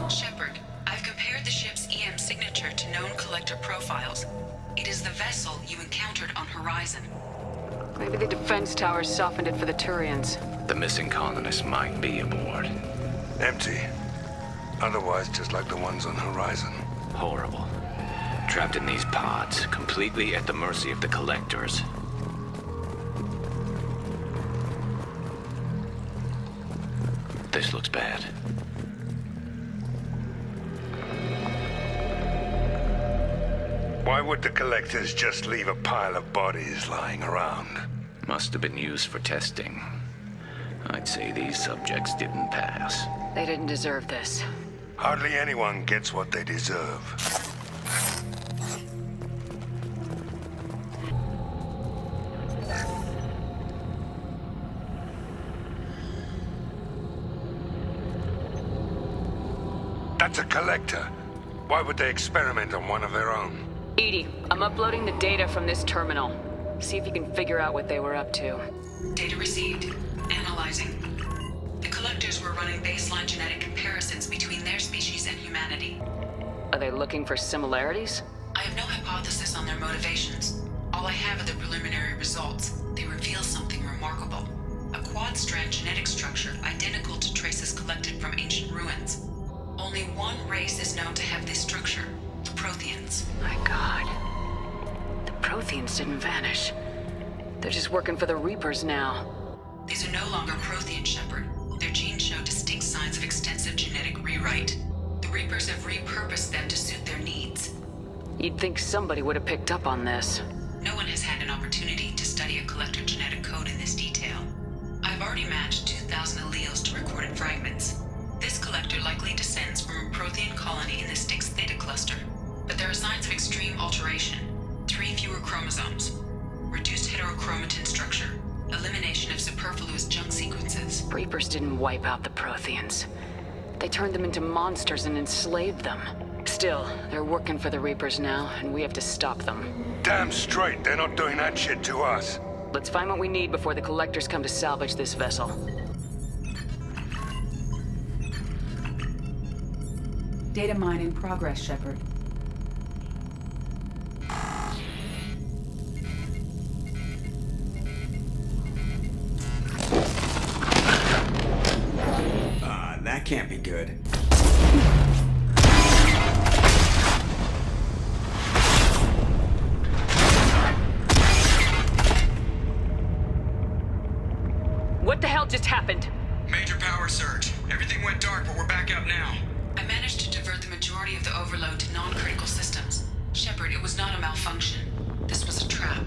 J: Shepard, I've compared the ship's EM signature to known collector profiles. It is the vessel you encountered on Horizon.
B: Maybe the defense towers softened it for the Turians.
E: The missing colonists might be aboard.
Z: Empty. Otherwise, just like the ones on Horizon.
K: Horrible. Trapped in these pods, completely at the mercy of the collectors. This looks bad.
Z: Why would the Collectors just leave a pile of bodies lying around?
K: Must have been used for testing. I'd say these subjects didn't pass.
B: They didn't deserve this.
Z: Hardly anyone gets what they deserve. That's a Collector. Why would they experiment on one of their own?
B: Edie, I'm uploading the data from this terminal. See if you can figure out what they were up to.
J: Data received. Analyzing. The Collectors were running baseline genetic comparisons between their species and humanity.
B: Are they looking for similarities?
J: I have no hypothesis on their motivations. All I have are the preliminary results. They reveal something remarkable. A quad-strand genetic structure identical to traces collected from ancient ruins. Only one race is known to have this structure, the Protheans.
B: My God. The Protheans didn't vanish. They're just working for the Reapers now.
J: These are no longer Prothean, Shepard. Their genes show distinct signs of extensive genetic rewrite. The Reapers have repurposed them to suit their needs.
B: You'd think somebody would have picked up on this.
J: No one has had an opportunity to study a Collector genetic code in this detail. I've already matched 2,000 alleles to recorded fragments. This Collector likely descends from a Prothean colony in the Styx Theta cluster. But there are signs of extreme alteration. 3 fewer chromosomes. Reduced heterochromatin structure. Elimination of superfluous junk sequences.
B: Reapers didn't wipe out the Protheans. They turned them into monsters and enslaved them. Still, they're working for the Reapers now, and we have to stop them.
Z: Damn straight, they're not doing that shit to us.
B: Let's find what we need before the Collectors come to salvage this vessel.
J: Data mine in progress, Shepard.
Y: That can't be good.
B: What the hell just happened?
Y: Major power surge. Everything went dark, but we're back up now.
J: I managed to divert the majority of the overload to non-critical systems. Shepard, it was not a malfunction. This was a trap.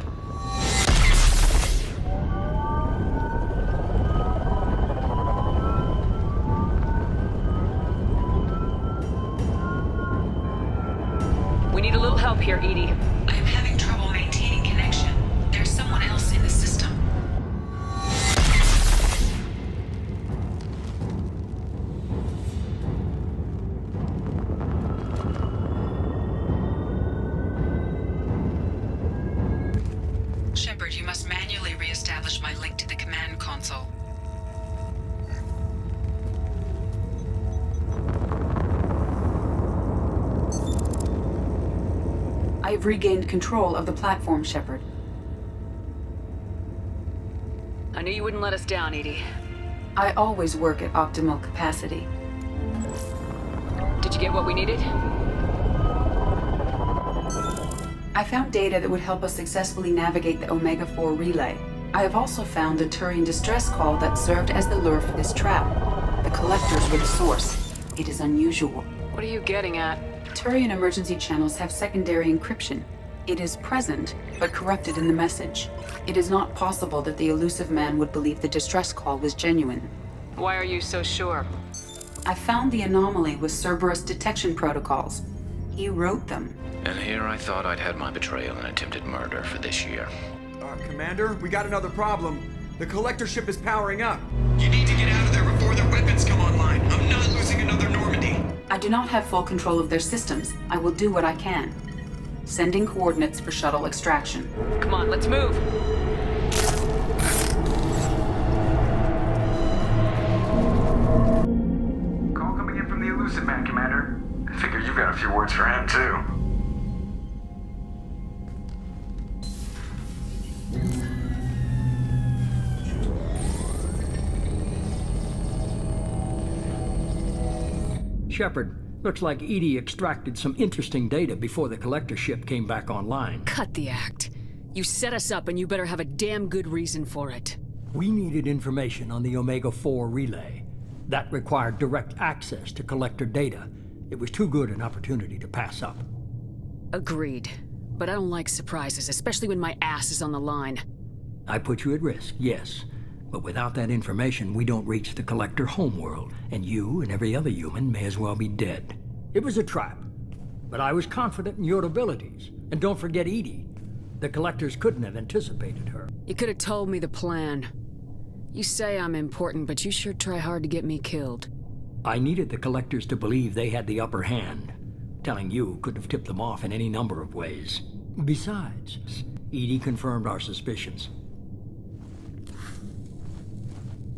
B: We need a little help here, Edie.
J: I am having trouble maintaining connection. There's someone else in the system. Shepard, you must manually re-establish my link to the command console. I've regained control of the platform, Shepard.
B: I knew you wouldn't let us down, Edie.
J: I always work at optimal capacity.
B: Did you get what we needed?
J: I found data that would help us successfully navigate the Omega-4 relay. I have also found the Turian distress call that served as the lure for this trap. The Collectors were the source. It is unusual.
B: What are you getting at?
J: Turian emergency channels have secondary encryption. It is present, but corrupted in the message. It is not possible that the elusive man would believe the distress call was genuine.
B: Why are you so sure?
J: I found the anomaly with Cerberus detection protocols. He wrote them.
K: And here I thought I'd had my betrayal and attempted murder for this year.
Y: Commander, we got another problem. The Collector ship is powering up. You need to get out of there before their weapons come online. I'm not losing another Normandy.
J: I do not have full control of their systems. I will do what I can. Sending coordinates for shuttle extraction.
B: Come on, let's move.
X: Call coming in from the Elusive Man, Commander. I figure you've got a few words for him, too.
W: Shepard, looks like Edie extracted some interesting data before the Collector ship came back online.
B: Cut the act. You set us up and you better have a damn good reason for it.
W: We needed information on the Omega-4 relay. That required direct access to Collector data. It was too good an opportunity to pass up.
B: Agreed. But I don't like surprises, especially when my ass is on the line.
W: I put you at risk, yes. But without that information, we don't reach the Collector homeworld, and you and every other human may as well be dead. It was a trap. But I was confident in your abilities. And don't forget Edie. The Collectors couldn't have anticipated her.
B: You could have told me the plan. You say I'm important, but you sure try hard to get me killed.
W: I needed the Collectors to believe they had the upper hand. Telling you could have tipped them off in any number of ways. Besides, Edie confirmed our suspicions.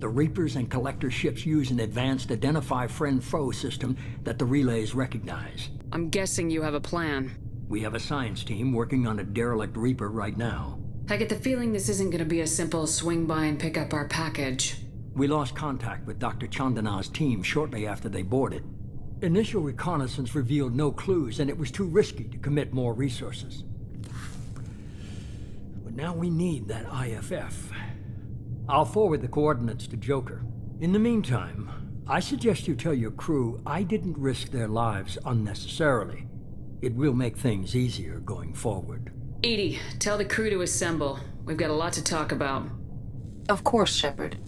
W: The Reapers and Collector ships use an advanced identify friend-foe system that the relays recognize.
B: I'm guessing you have a plan.
W: We have a science team working on a derelict Reaper right now.
B: I get the feeling this isn't gonna be a simple swing by and pick up our package.
W: We lost contact with Dr. Chandana's team shortly after they boarded. Initial reconnaissance revealed no clues, and it was too risky to commit more resources. But now we need that IFF. I'll forward the coordinates to Joker. In the meantime, I suggest you tell your crew I didn't risk their lives unnecessarily. It will make things easier going forward.
B: Edie, tell the crew to assemble. We've got a lot to talk about.
J: Of course, Shepard.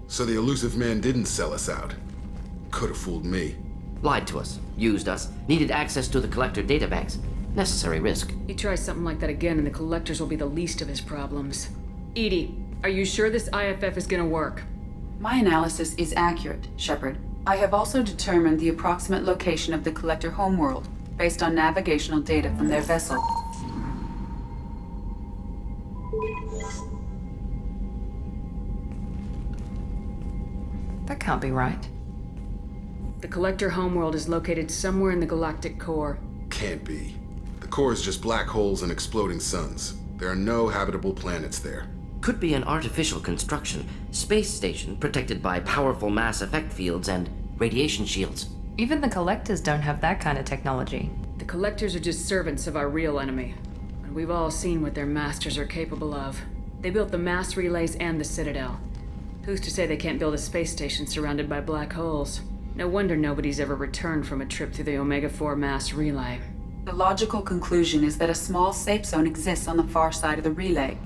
C: So the elusive man didn't sell us out. Could have fooled me.
T: Lied to us, used us, needed access to the Collector databanks. Necessary risk.
B: He tries something like that again and the Collectors will be the least of his problems. Edie, are you sure this IFF is gonna work?
J: My analysis is accurate, Shepard. I have also determined the approximate location of the Collector homeworld, based on navigational data from their vessel.
D: That can't be right.
B: The Collector homeworld is located somewhere in the galactic core.
C: Can't be. The core is just black holes and exploding suns. There are no habitable planets there.
T: Could be an artificial construction, space station protected by powerful mass effect fields and radiation shields.
D: Even the Collectors don't have that kind of technology.
B: The Collectors are just servants of our real enemy. And we've all seen what their masters are capable of. They built the mass relays and the Citadel. Who's to say they can't build a space station surrounded by black holes? No wonder nobody's ever returned from a trip through the Omega-4 mass relay.
J: The logical conclusion is that a small safe zone exists on the far side of the relay,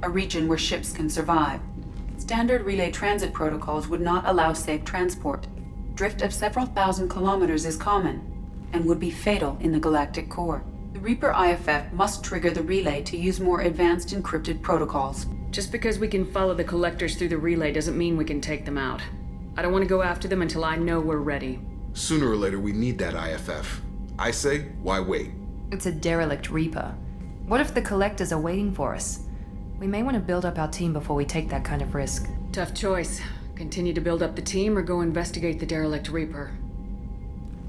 J: a region where ships can survive. Standard relay transit protocols would not allow safe transport. Drift of several thousand kilometers is common, and would be fatal in the galactic core. The Reaper IFF must trigger the relay to use more advanced encrypted protocols.
B: Just because we can follow the Collectors through the relay doesn't mean we can take them out. I don't want to go after them until I know we're ready.
C: Sooner or later, we need that IFF. I say, why wait?
D: It's a derelict Reaper. What if the Collectors are waiting for us? We may want to build up our team before we take that kind of risk.
B: Tough choice. Continue to build up the team or go investigate the derelict Reaper.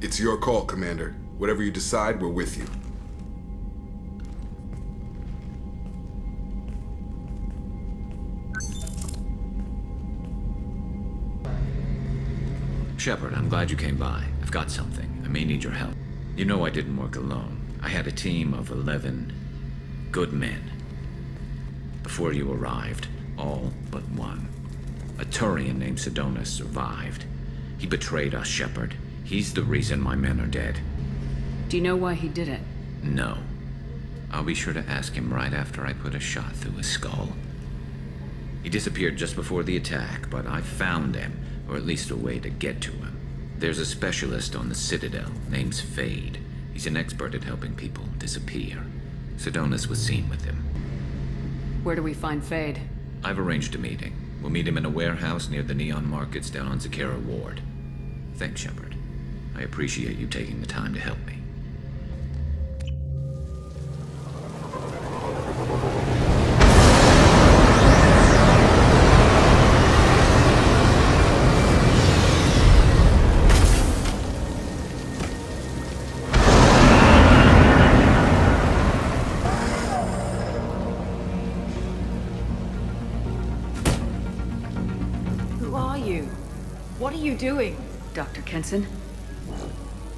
C: It's your call, Commander. Whatever you decide, we're with you.
K: Shepard, I'm glad you came by. I've got something. I may need your help. You know I didn't work alone. I had a team of 11 good men. Before you arrived, all but one. A Turian named Cerberus survived. He betrayed us, Shepard. He's the reason my men are dead.
B: Do you know why he did it?
K: No. I'll be sure to ask him right after I put a shot through his skull. He disappeared just before the attack, but I found him, or at least a way to get to him. There's a specialist on the Citadel, name's Fade. He's an expert at helping people disappear. Cerberus was seen with him.
B: Where do we find Fade?
K: I've arranged a meeting. We'll meet him in a warehouse near the Neon Markets down on Zakera Ward. Thanks, Shepard. I appreciate you taking the time to help me.
B: What are you doing? Dr. Kenson?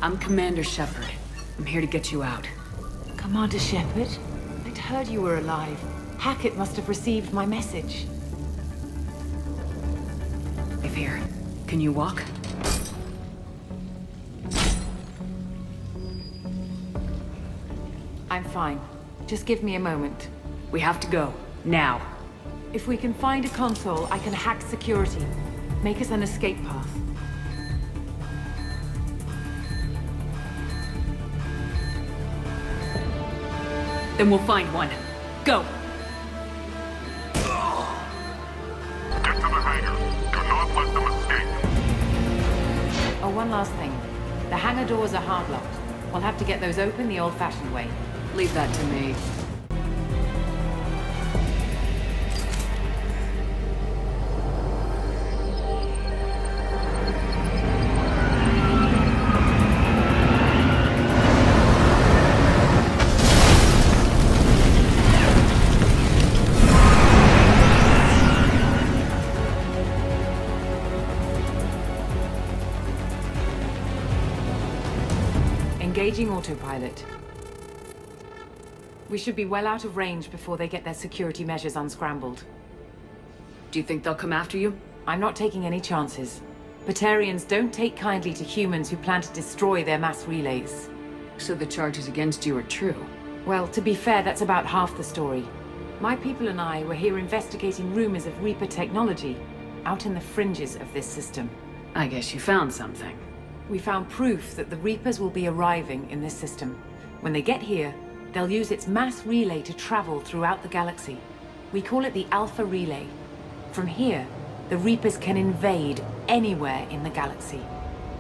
B: I'm Commander Shepard. I'm here to get you out.
M: Commander Shepard? I'd heard you were alive. Hackett must have received my message.
B: If here, can you walk?
M: I'm fine. Just give me a moment.
B: We have to go. Now.
M: If we can find a console, I can hack security. Make us an escape path.
B: Then we'll find one. Go!
G: Get to the hangar. Do not let them escape.
M: Oh, one last thing. The hangar doors are hard-locked. We'll have to get those open the old-fashioned way.
B: Leave that to me.
M: Engaging autopilot. We should be well out of range before they get their security measures unscrambled.
B: Do you think they'll come after you?
M: I'm not taking any chances. Batarians don't take kindly to humans who plan to destroy their mass relays.
B: So the charges against you are true?
M: Well, to be fair, that's about half the story. My people and I were here investigating rumors of Reaper technology, out in the fringes of this system.
B: I guess you found something.
M: We found proof that the Reapers will be arriving in this system. When they get here, they'll use its mass relay to travel throughout the galaxy. We call it the Alpha Relay. From here, the Reapers can invade anywhere in the galaxy.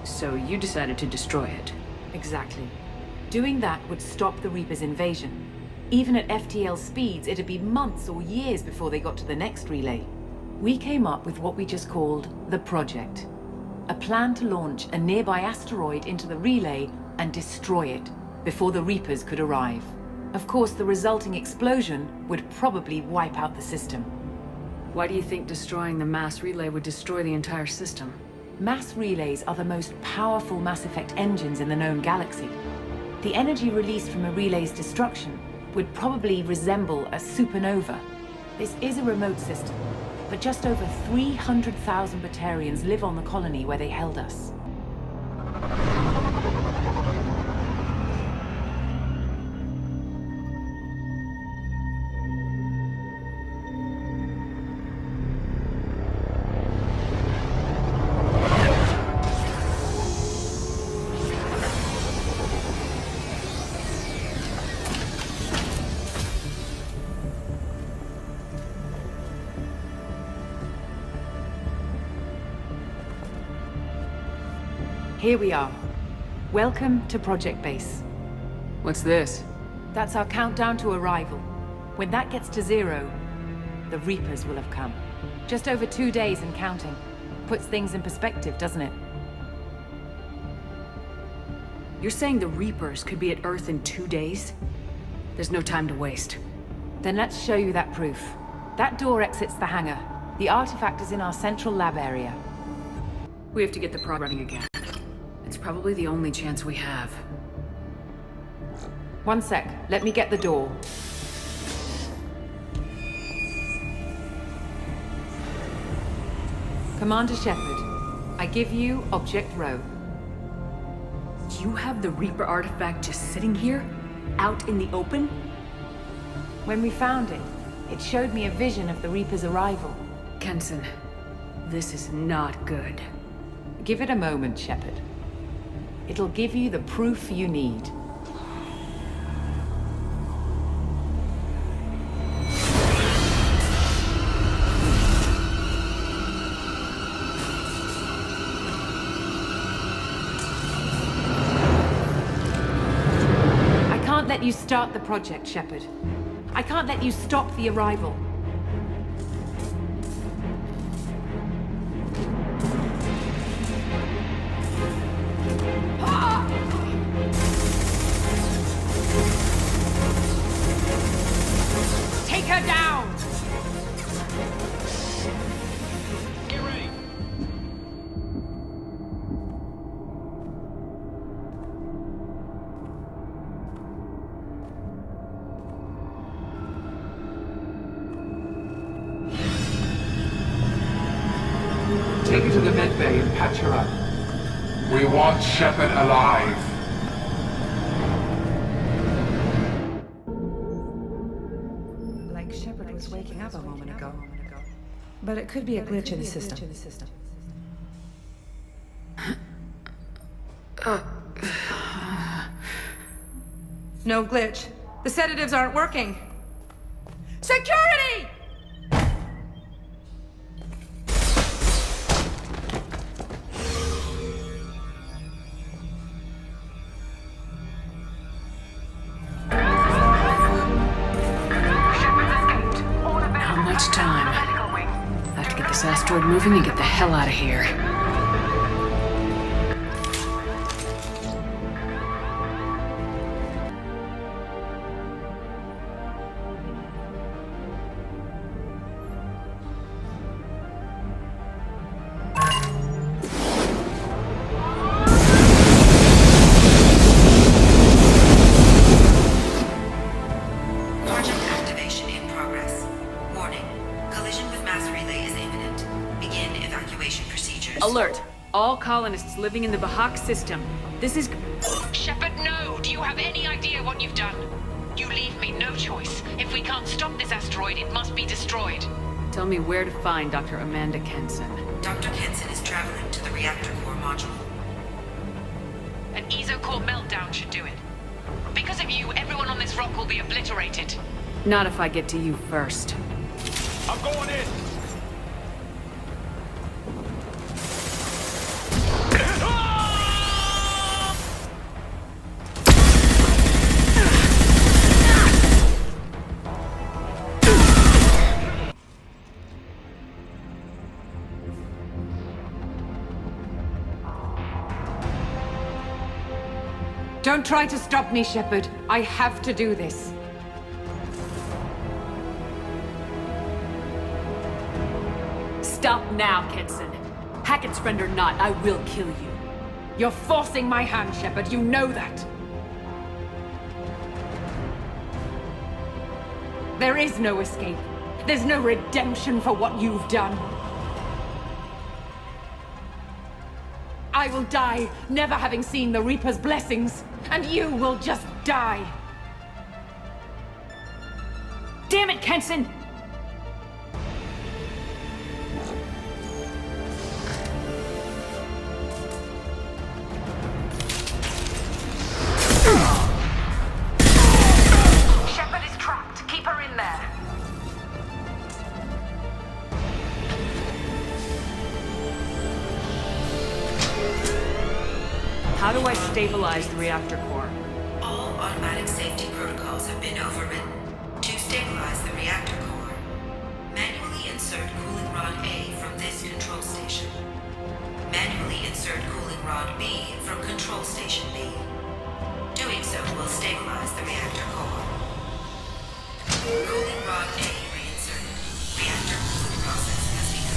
B: So you decided to destroy it?
M: Exactly. Doing that would stop the Reapers' invasion. Even at FTL speeds, it'd be months or years before they got to the next relay. We came up with what we just called the Project. A plan to launch a nearby asteroid into the relay and destroy it before the Reapers could arrive. Of course, the resulting explosion would probably wipe out the system.
B: Why do you think destroying the mass relay would destroy the entire system?
M: Mass relays are the most powerful Mass Effect engines in the known galaxy. The energy released from a relay's destruction would probably resemble a supernova. This is a remote system, but just over 300,000 Batarians live on the colony where they held us. Here we are. Welcome to Project Base.
B: What's this?
M: That's our countdown to arrival. When that gets to 0, the Reapers will have come. Just over 2 days and counting. Puts things in perspective, doesn't it?
B: You're saying the Reapers could be at Earth in 2 days? There's no time to waste.
M: Then let's show you that proof. That door exits the hangar. The artifact is in our central lab area.
B: We have to get the prod running again. It's probably the only chance we have.
M: One sec. Let me get the door. Commander Shepard, I give you Object Row.
B: You have the Reaper artifact just sitting here? Out in the open?
M: When we found it, it showed me a vision of the Reaper's arrival.
B: Kenson, this is not good.
M: Give it a moment, Shepard. It'll give you the proof you need. I can't let you start the project, Shepard. I can't let you stop the arrival. Take her down! Get ready!
O: to the medbay and patch her up.
P: We want Shepard alive.
Q: Like Shepard was waking up a moment ago. But it could be a glitch in the system. No glitch. The sedatives aren't working. Security!
B: Not much time. I have to get this asteroid moving and get the hell out of here. Alert! All colonists living in the Bahak system. This is...
R: Shepard, no! Do you have any idea what you've done? You leave me no choice. If we can't stop this asteroid, it must be destroyed.
B: Tell me where to find Dr. Amanda Kenson.
S: Dr. Kenson is traveling to the reactor core module.
R: An ESO-core meltdown should do it. Because of you, everyone on this rock will be obliterated.
B: Not if I get to you first.
Z: I'm going in!
M: Don't try to stop me, Shepard. I have to do this.
B: Stop now, Kenson. Hackett's friend or not, I will kill you.
M: You're forcing my hand, Shepard. You know that. There is no escape. There's no redemption for what you've done. I will die, never having seen the Reaper's blessings, and you will just die.
B: Damn it, Kenson!
R: Shepard is trapped. Keep her in there.
B: How do I stabilize the reactor core?
S: All automatic safety protocols have been overridden. To stabilize the reactor core, manually insert cooling rod A from this control station. Manually insert cooling rod B from control station B. Doing so will stabilize the reactor core. Cooling rod A reinserted. Reactor cooling process has begun.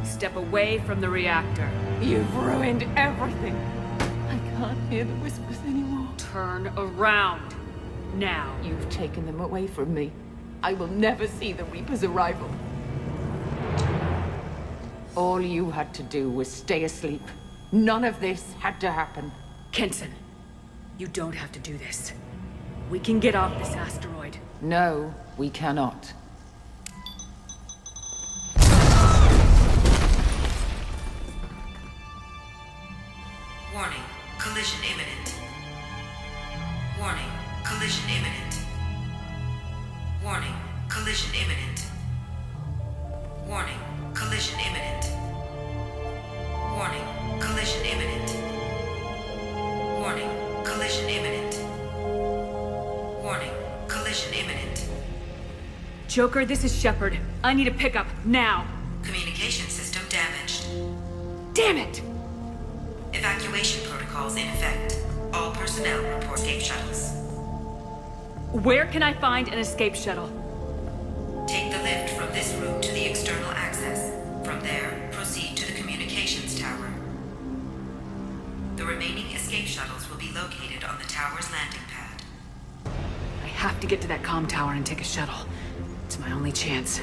B: Step away from the reactor.
M: You've ruined everything. I can't hear the whispers anymore.
B: Turn around. Now.
M: You've taken them away from me. I will never see the Reaper's arrival. All you had to do was stay asleep. None of this had to happen.
B: Kenson, you don't have to do this. We can get off this asteroid.
M: No, we cannot.
S: Warning, collision imminent. Warning, collision imminent. Warning, collision imminent. Warning, collision imminent. Warning, collision imminent. Warning, collision imminent. Warning, collision imminent.
B: Joker, this is Shepard. I need a pickup, now.
S: Communication system damaged.
B: Damn it!
S: Evacuation protocols in effect. All personnel report escape shuttles.
B: Where can I find an escape shuttle?
S: Take the lift from this room to the external access. From there, proceed to the communications tower. The remaining escape shuttles will be located on the tower's landing pad.
B: I have to get to that comm tower and take a shuttle. It's my only chance.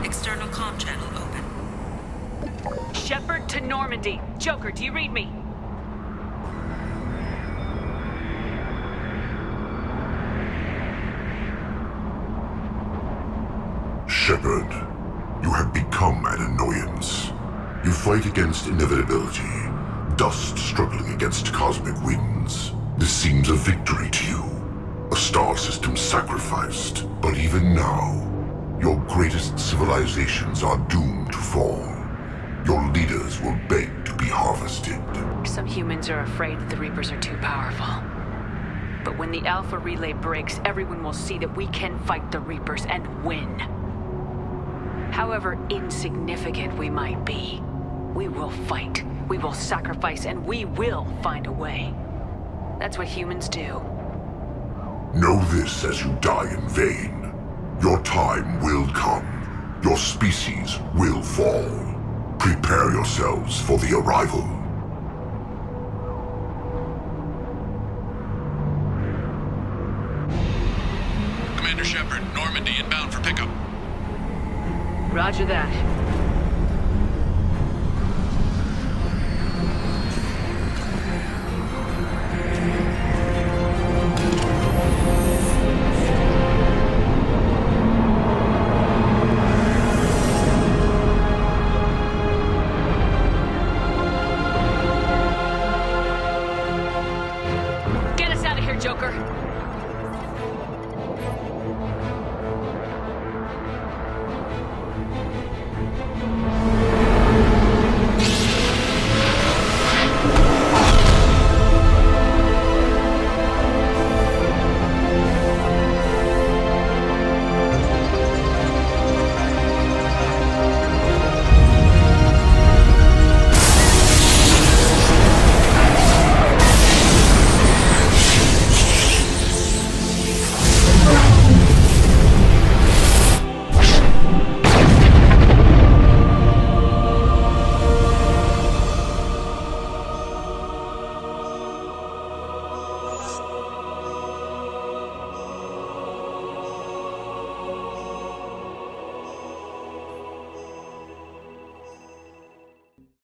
S: External comm channel open.
R: Shepard to Normandy. Joker, do you read me?
G: Shepard, you have become an annoyance. You fight against inevitability, dust struggling against cosmic winds. This seems a victory to you. A star system sacrificed, but even now, your greatest civilizations are doomed to fall. Your leaders will beg to be harvested.
B: Some humans are afraid that the Reapers are too powerful. But when the Alpha Relay breaks, everyone will see that we can fight the Reapers and win. However insignificant we might be, we will fight, we will sacrifice, and we will find a way. That's what humans do.
G: Know this as you die in vain. Your time will come. Your species will fall. Prepare yourselves for the arrival.
A: Commander Shepard, Normandy inbound for pickup.
B: Roger that.